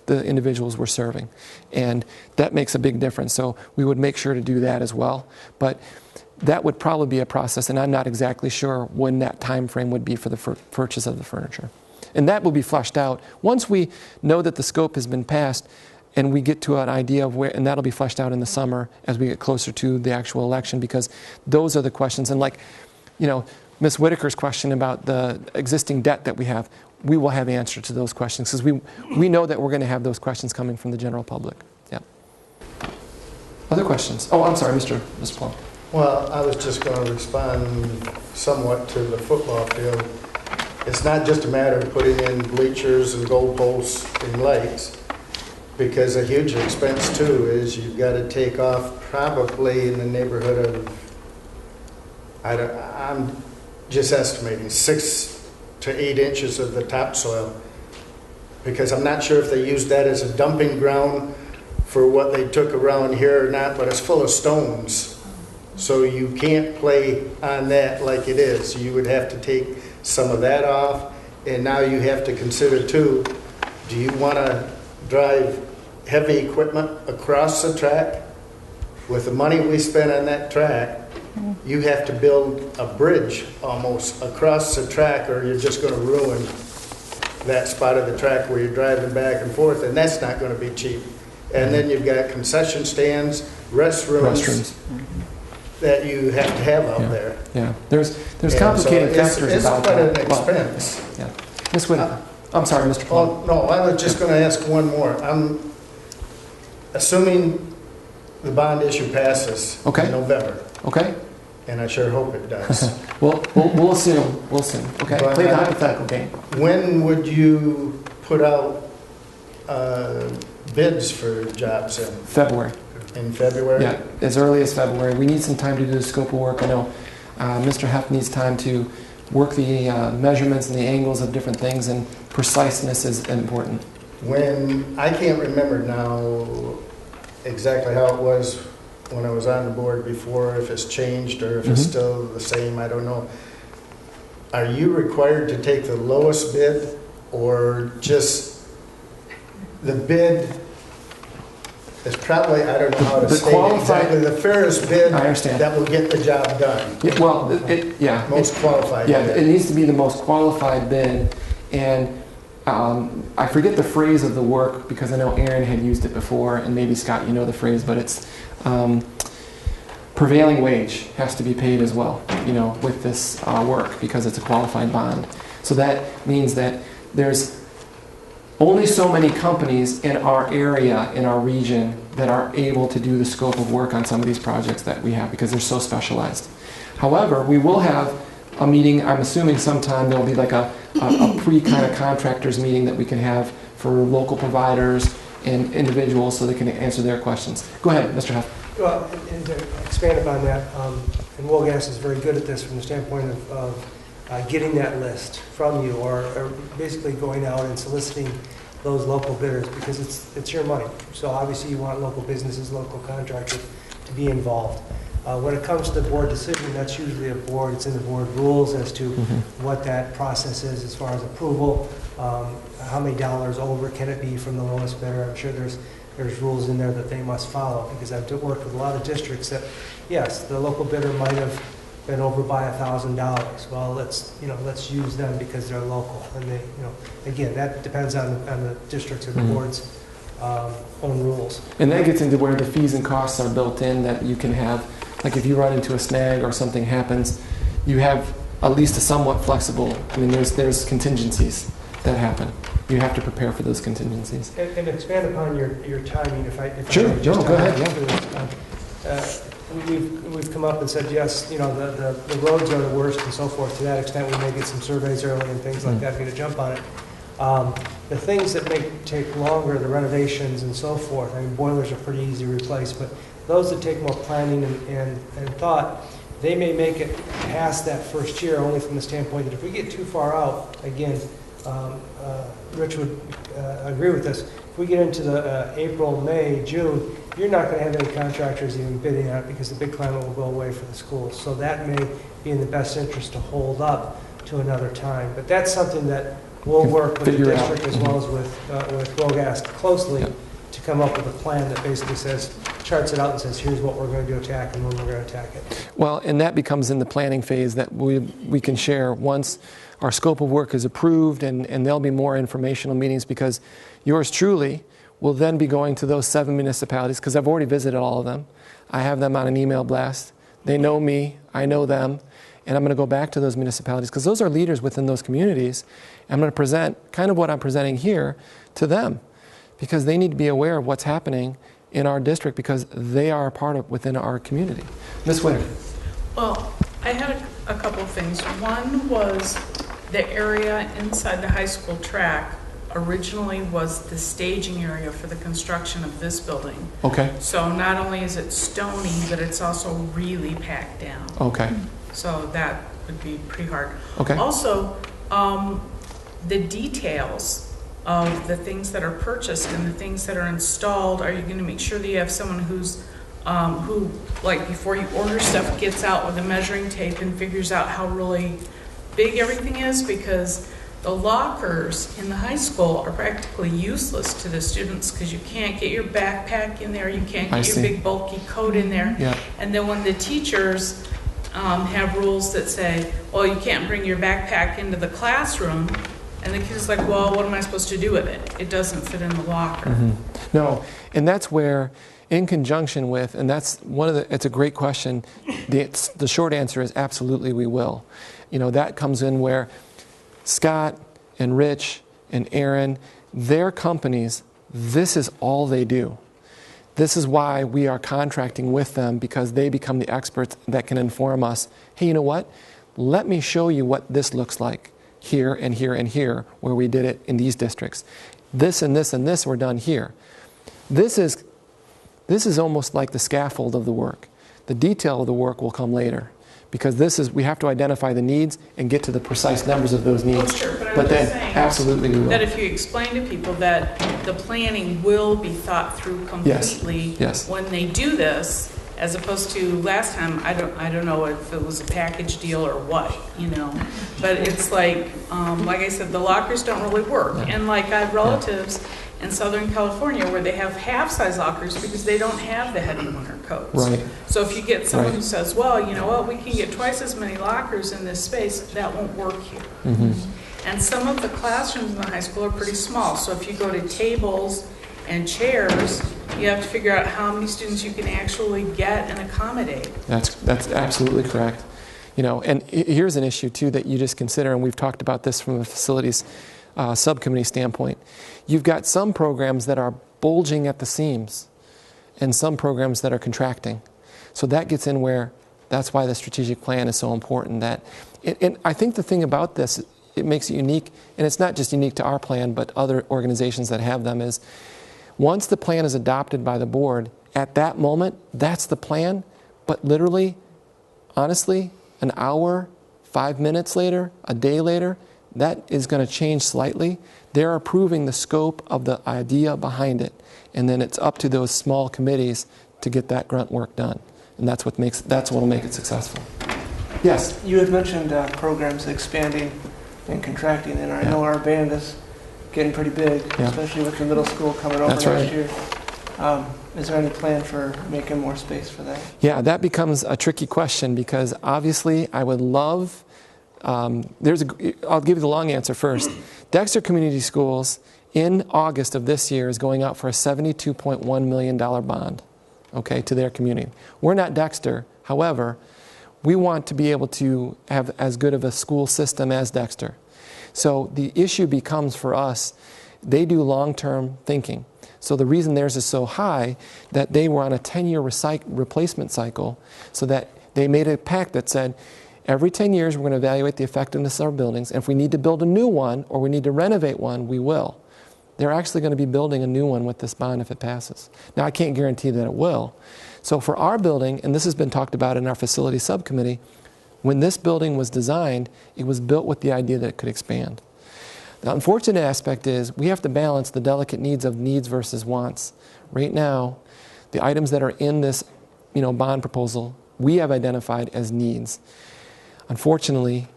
the individuals we're serving. And that makes a big difference. So we would make sure to do that as well. But that would probably be a process, and I'm not exactly sure when that time frame would be for the purchase of the furniture. And that will be fleshed out once we know that the scope has been passed, and we get to an idea of where, and that'll be fleshed out in the summer as we get closer to the actual election, because those are the questions. And Ms. Whitaker's question about the existing debt that we have, we will have answer to those questions because we know that we're going to have those questions coming from the general public. Yeah. Other questions? Oh, I'm sorry, Mr. Plum. Well, I was just going to respond somewhat to the football field. It's not just a matter of putting in bleachers and goalposts and lights, because a huge expense too is you've got to take off probably in the neighborhood of, I'm just estimating 6 to 8 inches of the topsoil, because I'm not sure if they used that as a dumping ground for what they took around here or not, but it's full of stones. So you can't play on that like it is. You would have to take some of that off, and now you have to consider too, do you want to drive heavy equipment across the track? With the money we spent on that track, you have to build a bridge almost across the track, or you're just going to ruin that spot of the track where you're driving back and forth, and that's not going to be cheap. And then you've got concession stands, restrooms. That you have to have out there. Yeah, there's complicated factors about that. It's quite an expense. Yeah, Ms. Whitaker. I'm sorry, Mr. Plum. Oh, no, I was just going to ask one more. I'm assuming the bond issue passes in November. Okay. And I sure hope it does. We'll assume. We'll assume. Okay. But play the hypothetical game. When would you put out bids for jobs in? February. In February? Yeah, as early as February. We need some time to do the scope of work. I know Mr. Heff needs time to work the measurements and the angles of different things, and preciseness is important. When I can't remember now exactly how it was when I was on the board before, if it's changed or if it's still the same, I don't know. Are you required to take the lowest bid, or just the bid is probably, I don't know how to state it exactly, the fairest bid that will get the job done? Yeah, well, most qualified Yeah, bid. it needs to be the most qualified bid, and I forget the phrase of the work because I know Aaron had used it before, and maybe Scott, you know the phrase, but it's prevailing wage has to be paid as well, with this work, because it's a qualified bond. So that means that there's only so many companies in our area, in our region, that are able to do the scope of work on some of these projects that we have, because they're so specialized. However, we will have a meeting, I'm assuming sometime there'll be like a pre-kind of contractors meeting that we can have for local providers and individuals so they can answer their questions. Go ahead, Mr. Heff. Well, and to expand upon that, and Wolgas is very good at this from the standpoint of getting that list from you, or basically going out and soliciting those local bidders, because it's your money. So obviously you want local businesses, local contractors to be involved. When it comes to the board decision, that's usually it's in the board rules as to what that process is as far as approval, how many dollars over can it be from the lowest bidder. I'm sure there's rules in there that they must follow, because I've worked with a lot of districts that, yes, the local bidder might have been over by $1,000. Well, let's use them because they're local, and they, again, that depends on the districts or the board's own rules. And that gets into where the fees and costs are built in, that you can have, like if you run into a snag or something happens, you have at least a somewhat flexible, there's contingencies that happen. You have to prepare for those contingencies. And expand upon your timing, if I sure, may just go ahead, yeah. We've come up and said, yes, the roads are the worst and so forth. To that extent, we may get some surveys early and things like that, get a jump on it. The things that may take longer, the renovations and so forth, boilers are pretty easy to replace, but those that take more planning and thought, they may make it past that first year, only from the standpoint that if we get too far out, again, Rich would agree with this, if we get into the April, May, June, you're not going to have any contractors even bidding on it, because the big climate will go away for the schools. So that may be in the best interest to hold up to another time. But that's something that we'll work with the district as well as with Wolgas closely to come up with a plan that basically charts it out and says, here's what we're going to attack and when we're going to attack it. Well, and that becomes in the planning phase that we can share once our scope of work is approved, and there'll be more informational meetings, because yours truly will then be going to those 7 municipalities, because I've already visited all of them. I have them on an email blast. They know me, I know them, and I'm going to go back to those municipalities, because those are leaders within those communities. I'm going to present kind of what I'm presenting here to them, because they need to be aware of what's happening in our district, because they are a part of within our community. Ms. Winter. Well, I had a couple of things. One was the area inside the high school track originally was the staging area for the construction of this building. Okay. So not only is it stony, but it's also really packed down. Okay. So that would be pretty hard. Okay. Also, the details of the things that are purchased and the things that are installed, are you going to make sure that you have someone who's who, like, before you order stuff, gets out with a measuring tape and figures out how really big everything is? Because the lockers in the high school are practically useless to the students, because you can't get your backpack in there, you can't get your big bulky coat in there. Yeah. And then when the teachers have rules that say, well, you can't bring your backpack into the classroom, and the kid's like, well, what am I supposed to do with it? It doesn't fit in the locker. Mm-hmm. No, and that's where, in conjunction with, and that's one of the, it's a great question. The short answer is absolutely we will. You know, that comes in where Scott and Rich and Aaron, their companies, this is all they do. This is why we are contracting with them, because they become the experts that can inform us, hey, you know what? Let me show you what this looks like here and here and here, where we did it in these districts. This and this and this were done here. This is almost like the scaffold of the work. The detail of the work will come later, because this is, we have to identify the needs and get to the precise numbers of those needs. Well, sure, but But I'm then, just saying absolutely we will. that if you explain to people that the planning will be thought through completely Yes. when they do this, as opposed to last time, I don't know if it was a package deal or what, you know. But it's like I said, the lockers don't really work. Yeah. And like I have relatives in Southern California where they have half-size lockers because they don't have the heavy winter coats. Right. So if you get someone Right. who says, well, you know what, we can get twice as many lockers in this space, that won't work here. Mm-hmm. And some of the classrooms in the high school are pretty small. So if you go to tables and chairs, you have to figure out how many students you can actually get and accommodate. That's absolutely correct. You know, and here's an issue too that you just consider, and we've talked about this from a facilities subcommittee standpoint. You've got some programs that are bulging at the seams and some programs that are contracting. So that gets in where, that's why the strategic plan is so important. And I think the thing about this, it makes it unique, and it's not just unique to our plan, but other organizations that have them, is once the plan is adopted by the board, at that moment, that's the plan, but literally, honestly, an hour, 5 minutes later, a day later, that is going to change slightly. They're approving the scope of the idea behind it, and then it's up to those small committees to get that grunt work done, and that's what will make it successful. Yes? You had mentioned programs expanding and contracting, and I know our band is getting pretty big, especially with the middle school coming over next year. Is there any plan for making more space for that? Yeah, that becomes a tricky question, because obviously I would love, I'll give you the long answer first. Dexter Community Schools in August of this year is going out for a $72.1 million bond, okay, to their community. We're not Dexter, however, we want to be able to have as good of a school system as Dexter. So the issue becomes for us, they do long-term thinking. So the reason theirs is so high, that they were on a 10-year replacement cycle, so that they made a pact that said, every 10 years we're going to evaluate the effectiveness of our buildings, and if we need to build a new one or we need to renovate one, we will. They're actually going to be building a new one with this bond if it passes. Now, I can't guarantee that it will. So for our building, and this has been talked about in our facility subcommittee, when this building was designed, it was built with the idea that it could expand. The unfortunate aspect is we have to balance the delicate needs of needs versus wants. Right now, the items that are in this bond proposal, we have identified as needs. Unfortunately,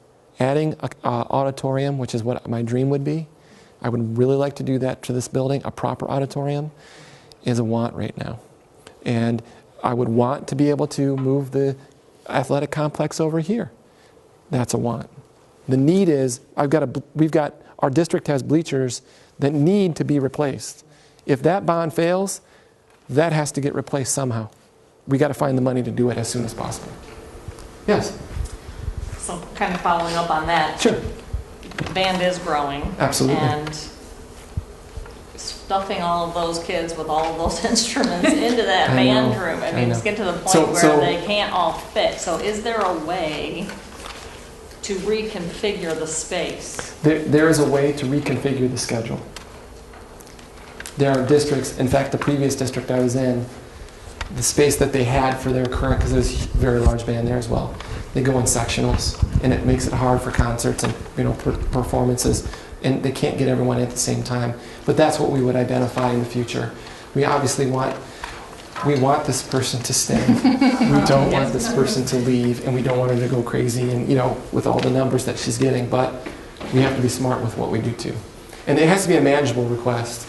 adding an auditorium, which is what my dream would be, I would really like to do that to this building, a proper auditorium, is a want right now. And I would want to be able to move the athletic complex over here. That's a want. The need is, our district has bleachers that need to be replaced. If that bond fails, that has to get replaced somehow. We got to find the money to do it as soon as possible. Yes? So kind of following up on that. Sure. The band is growing. Absolutely. And stuffing all of those kids with all of those instruments into that band room. I mean, it's getting to the point where they can't all fit. So is there a way to reconfigure the space? There is a way to reconfigure the schedule. There are districts, in fact, the previous district I was in, the space that they had for their current, because there's a very large band there as well, they go in sectionals, and it makes it hard for concerts and performances, and they can't get everyone at the same time. But that's what we would identify in the future. We obviously want this person to stay. We don't want this person to leave, and we don't want her to go crazy and with all the numbers that she's getting. But we have to be smart with what we do too, and it has to be a manageable request.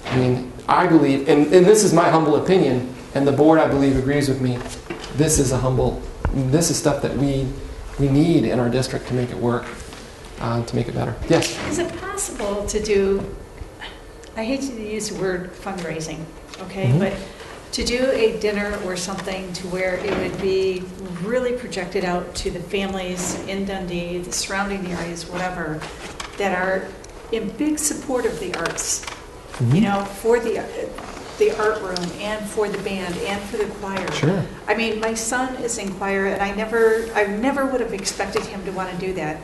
I mean, I believe, and this is my humble opinion, and the board I believe agrees with me. This is stuff that we need in our district to make it work, to make it better. Yes. Is it possible to do? I hate to use the word fundraising, okay, but to do a dinner or something to where it would be really projected out to the families in Dundee, the surrounding areas, whatever, that are in big support of the arts, for the art room and for the band and for the choir. Sure. I mean, my son is in choir, and I never would have expected him to want to do that.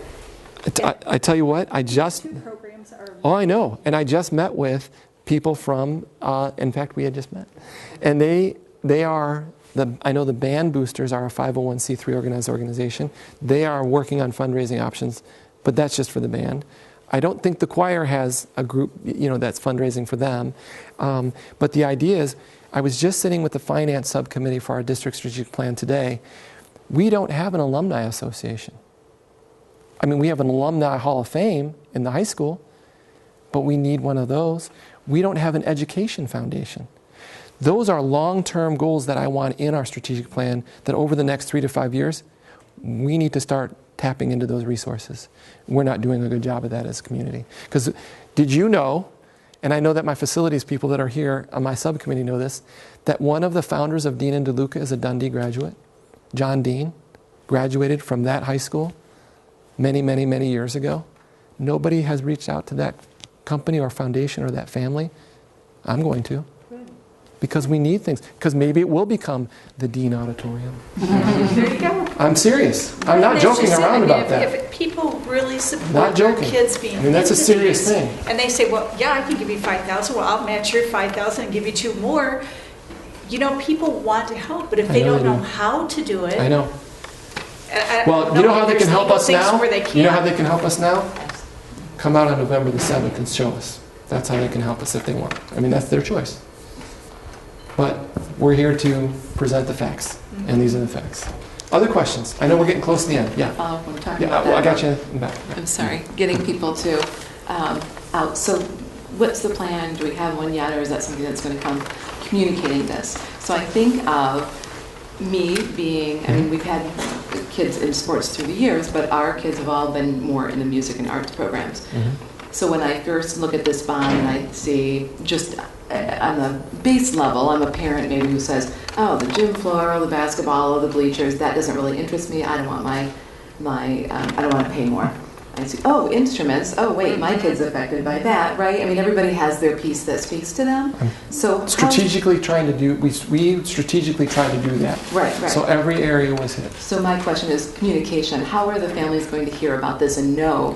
I tell you what, Programs are. Oh, I know. And I just met with people from, in fact, we had just met. And I know the Band Boosters are a 501c3 organized organization. They are working on fundraising options, but that's just for the band. I don't think the choir has a group, that's fundraising for them. But the idea is, I was just sitting with the finance subcommittee for our district strategic plan today. We don't have an alumni association. I mean, we have an alumni hall of fame in the high school, but we need one of those. We don't have an education foundation. Those are long-term goals that I want in our strategic plan, that over the next 3 to 5 years, we need to start tapping into those resources. We're not doing a good job of that as a community. Because did you know, and I know that my facilities people that are here on my subcommittee know this, that one of the founders of Dean and DeLuca is a Dundee graduate? John Dean graduated from that high school many, many, many years ago. Nobody has reached out to that company or foundation or that family. I'm going to. Because we need things. Because maybe it will become the Dean Auditorium. There you go. I'm serious. I'm not joking around about that. If people really support Not their joking. kids being that's a into serious these, thing. and they say, well, yeah, I can give you 5,000. Well, I'll match your 5,000 and give you 2 more. People want to help, but if they don't know how to do it. I know. Well, you know how they can help us now? You know how they they can help us now? Come out on November the 7th and show us. That's how they can help us if they want. I mean, that's their choice. But we're here to present the facts, and these are the facts. Other questions? I know we're getting close to the end. Yeah. We're talking about I that. got you in the back. I'm sorry, getting people to out. So what's the plan? Do we have one yet, or is that something that's going to come communicating this? So I think of me being, I mean, we've had kids in sports through the years, but our kids have all been more in the music and arts programs. So when I first look at this bond and I see just on the base level, I'm a parent maybe who says, oh, the gym floor, or the basketball, or the bleachers, that doesn't really interest me. I don't want I don't want to pay more. I see, oh, instruments, oh wait, my kid's affected by that, right? I mean, everybody has their piece that speaks to them. So strategically trying to do, we strategically tried to do that. Right. So every area was hit. So my question is communication. How are the families going to hear about this and know?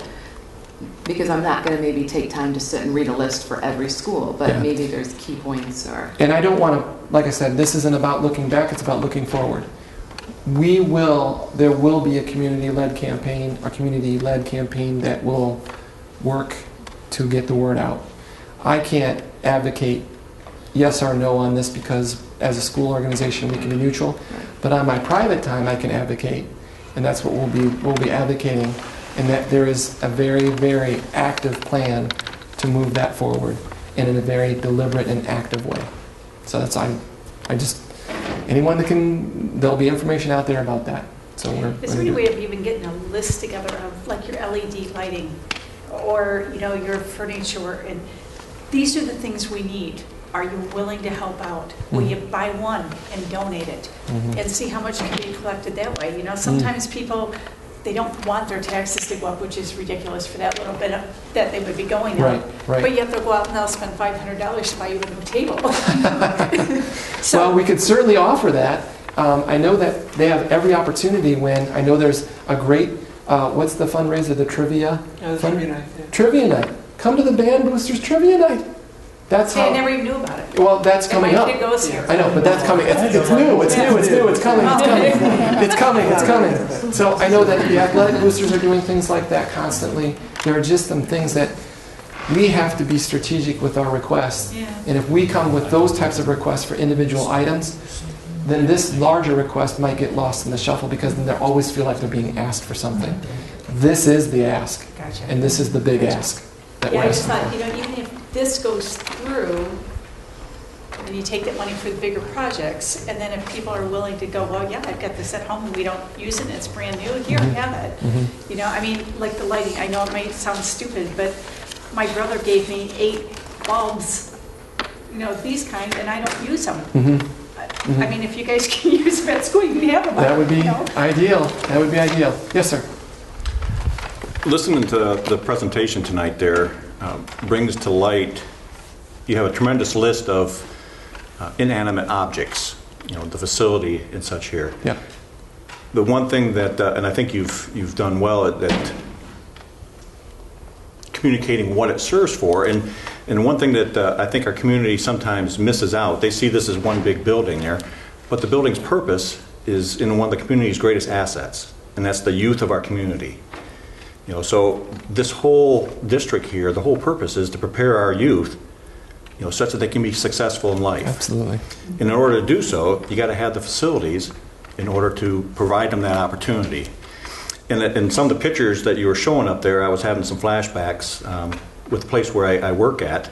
Because I'm not going to maybe take time to sit and read a list for every school, but maybe there's key points or... And I don't want to, like I said, this isn't about looking back, it's about looking forward. There will be a community-led campaign that will work to get the word out. I can't advocate yes or no on this because as a school organization we can be neutral, but on my private time I can advocate, and that's what we'll be advocating, and that there is a very, very active plan to move that forward and in a very deliberate and active way. So that's anyone that can, there'll be information out there about that. So Is there any way of even getting a list together of like your LED lighting or your furniture, and these are the things we need. Are you willing to help out? Will you buy one and donate it and see how much can be collected that way? Sometimes people they don't want their taxes to go up, which is ridiculous for that little bit that they would be going up. Right. But yet they'll go out and they'll spend $500 to buy you a new table. So, well, we could certainly offer that. I know that they have every opportunity when, I know there's a great, what's the fundraiser, the trivia? Trivia night. Yeah. Trivia night. Come to the Band Boosters Trivia night. That's I how. never even knew about it. Well, that's And coming my up. kid goes here. I know, but that's coming. It's new. It's new. It's new. It's coming. It's coming. It's coming. It's coming. So I know that the athletic boosters are doing things like that constantly. There are just some things that we have to be strategic with our requests. Yeah. And if we come with those types of requests for individual items, then this larger request might get lost in the shuffle because then they always feel like they're being asked for something. This is the ask, Gotcha. and this is the big ask that Yeah, we're I just asking thought, for. even if this goes through, and you take that money for the bigger projects, and then if people are willing to go, well, yeah, I've got this at home and we don't use it, and it's brand new, here, have it. Mhm. You know, I mean, like the lighting, I know it might sound stupid, but my brother gave me 8 bulbs, you know, these kind, and I don't use them. Mhm. I mean, if you guys can use them at school, you can have them. That would be you know? ideal. That would be ideal. Yes, sir. Listening to the presentation tonight there brings to light, you have a tremendous list of inanimate objects, you know, the facility and such here. Yeah. The one thing that, and I think you've done well at communicating what it serves for, and one thing that I think our community sometimes misses out, they see this as one big building there, but the building's purpose is in one of the community's greatest assets, and that's the youth of our community. You know, so this whole district here, the whole purpose is to prepare our youth, you know, such that they can be successful in life. Absolutely. And in order to do so, you got to have the facilities in order to provide them that opportunity. And in some of the pictures that you were showing up there, I was having some flashbacks with the place where I work at.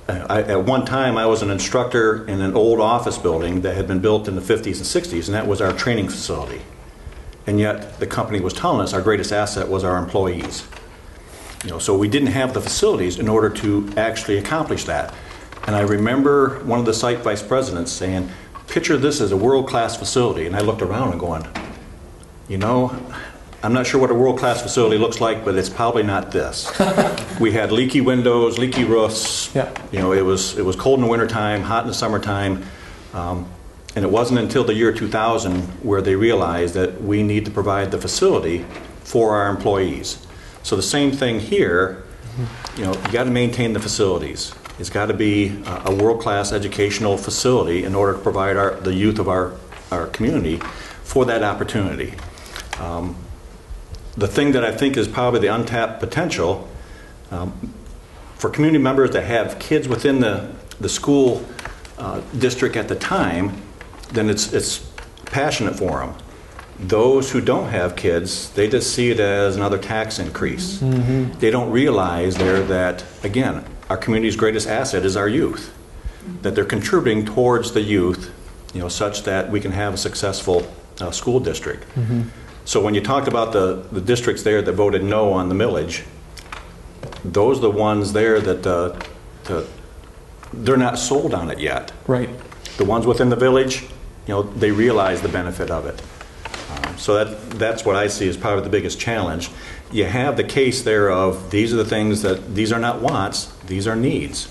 At one time, I was an instructor in an old office building that had been built in the 50s and 60s, and that was our training facility. And yet, the company was telling us our greatest asset was our employees. You know, so we didn't have the facilities in order to actually accomplish that. And I remember one of the site vice presidents saying, "Picture this as a world-class facility." And I looked around and going, you know, I'm not sure what a world-class facility looks like, but it's probably not this. We had leaky windows, leaky roofs. Yeah. You know, it was cold in the wintertime, hot in the summertime. And it wasn't until the year 2000 where they realized that we need to provide the facility for our employees. So the same thing here, you know, you got to maintain the facilities. It's got to be a world-class educational facility in order to provide the youth of our community for that opportunity. The thing that I think is probably the untapped potential for community members that have kids within the school district at the time, then it's passionate for them. Those who don't have kids, they just see it as another tax increase. Mm-hmm. They don't realize there that, again, our community's greatest asset is our youth, that they're contributing towards the youth, you know, such that we can have a successful school district. Mm-hmm. So when you talked about the districts there that voted no on the millage, those are the ones there that they're not sold on it yet. Right. The ones within the village, you know, they realize the benefit of it. So that's what I see as probably the biggest challenge. You have the case there of these are the things that, these are not wants, these are needs.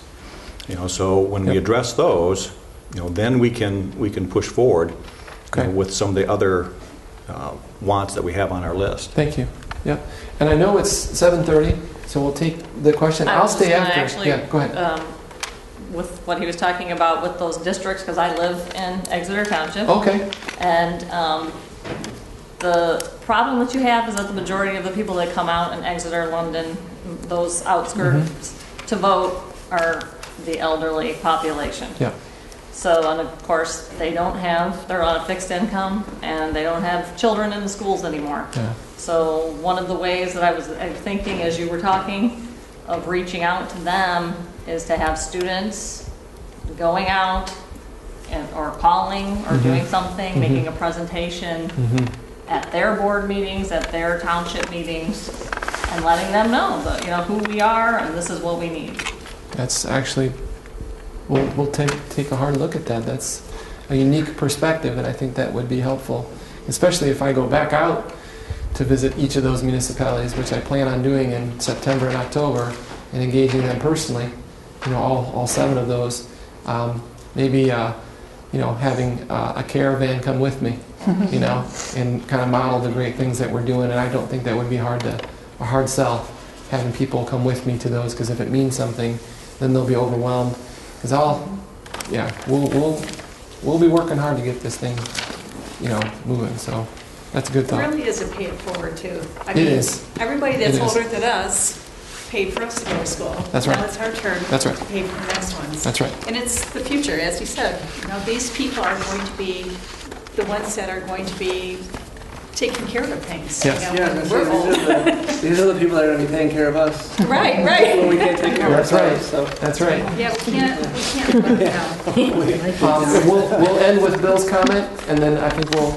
You know, so when we address those, you know, then we can push forward you know, with some of the other wants that we have on our list. Thank you. Yep. And I know it's 7:30, so we'll take the question. I'll stay after. Actually, yeah, go ahead. With what he was talking about with those districts, because I live in Exeter Township. Okay. And the problem that you have is that the majority of the people that come out in Exeter, London, those outskirts to vote are the elderly population. Yeah. So, and of course, they're on a fixed income, and they don't have children in the schools anymore. Yeah. So one of the ways that I was thinking as you were talking of reaching out to them is to have students going out or calling or doing something, making a presentation at their board meetings, at their township meetings, and letting them know that, you know, who we are and this is what we need. That's actually, we'll take a hard look at that. That's a unique perspective, and I think that would be helpful, especially if I go back out to visit each of those municipalities, which I plan on doing in September and October, and engaging them personally, you know, all 7 of those. Maybe, you know, having a caravan come with me, you know, and kind of model the great things that we're doing. And I don't think that would be a hard sell, having people come with me to those, because if it means something, then they'll be overwhelmed. Because we'll be working hard to get this thing, you know, moving. So that's a good It thought. really is a pay it forward too. I It mean, is. everybody that's It is. older than us paid for us to go to school. That's right. Now it's our turn That's right. to pay for the next ones. That's right. And it's the future, as you said. You know, these people are going to be the ones that are going to be taking care of things. Yes. You know, Yeah, when that's we're right. old. These are the people that are going to be taking care of us. Right, right. When we can't take care of That's right. ourselves, so. That's right. Yeah, we can't let it down. We'll end with Bill's comment, and then I think we'll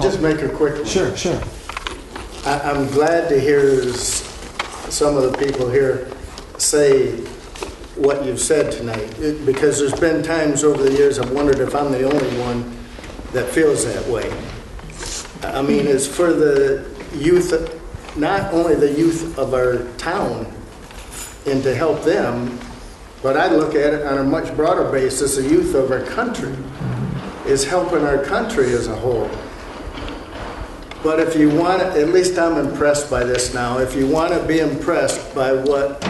Just make a quick one. Sure. I'm glad to hear some of the people here say what you've said tonight, because there's been times over the years I've wondered if I'm the only one that feels that way. I mean, it's for the youth, not only the youth of our town, and to help them, but I look at it on a much broader basis, the youth of our country is helping our country as a whole. But if you want to, at least I'm impressed by this now, if you want to be impressed by what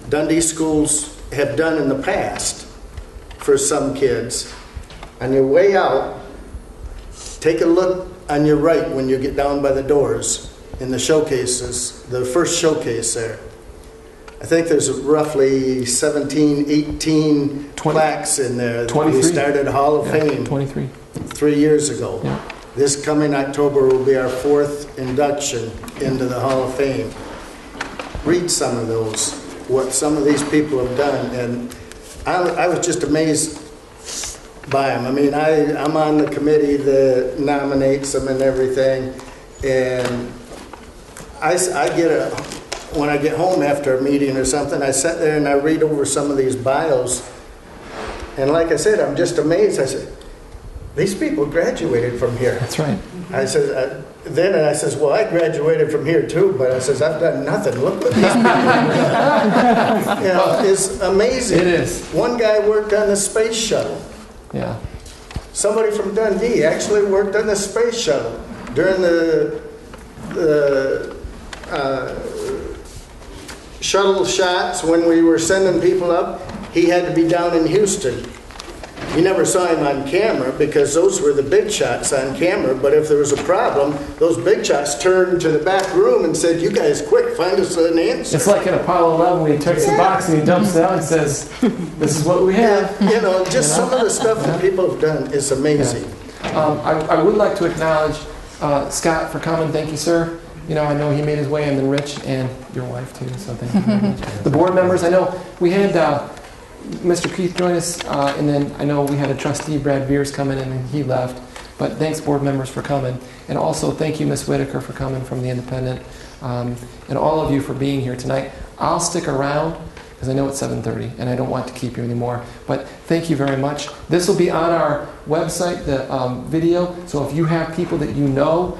Dundee schools have done in the past for some kids, on your way out, take a look on your right when you get down by the doors in the showcases, the first showcase there. I think there's roughly 17, 18 plaques in there. 23. We started Hall of Fame 23. 3 years ago. Yeah. This coming October will be our 4th induction into the Hall of Fame. Read some of those, what some of these people have done, and I was just amazed by them. I mean, I'm on the committee that nominates them and everything, and when I get home after a meeting or something, I sit there and I read over some of these bios, and like I said, I'm just amazed. I said, these people graduated from here. That's right. I said, then I says, well, I graduated from here too, but I says, I've done nothing. Look what these people have done. You know, it's amazing. It is. One guy worked on the space shuttle. Yeah. Somebody from Dundee actually worked on the space shuttle during the shuttle shots when we were sending people up. He had to be down in Houston. You never saw him on camera because those were the big shots on camera, but if there was a problem, those big shots turned to the back room and said, you guys quick, find us an answer. It's like in Apollo 11 when he takes the box and he dumps it out and says, this is what we have. You know, just some of the stuff that people have done is amazing. I would like to acknowledge Scott for coming. Thank you, sir. You know, I know he made his way, and then Rich and your wife too, so thank you very much. The board members, I know we had Mr. Keith join us, and then I know we had a trustee, Brad Veers, come in, and he left. But thanks, board members, for coming. And also, thank you, Ms. Whitaker, for coming from the Independent, and all of you for being here tonight. I'll stick around, because I know it's 7:30, and I don't want to keep you anymore. But thank you very much. This will be on our website, the video, so if you have people that you know,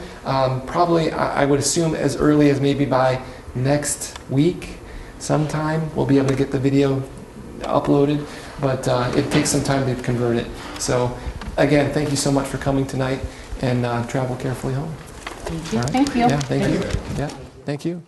probably, I would assume as early as maybe by next week, sometime, we'll be able to get the video uploaded, but it takes some time to convert it. So again, thank you so much for coming tonight, and travel carefully home. Thank you. All right? Thank you. Yeah, thank you. Yeah, thank you.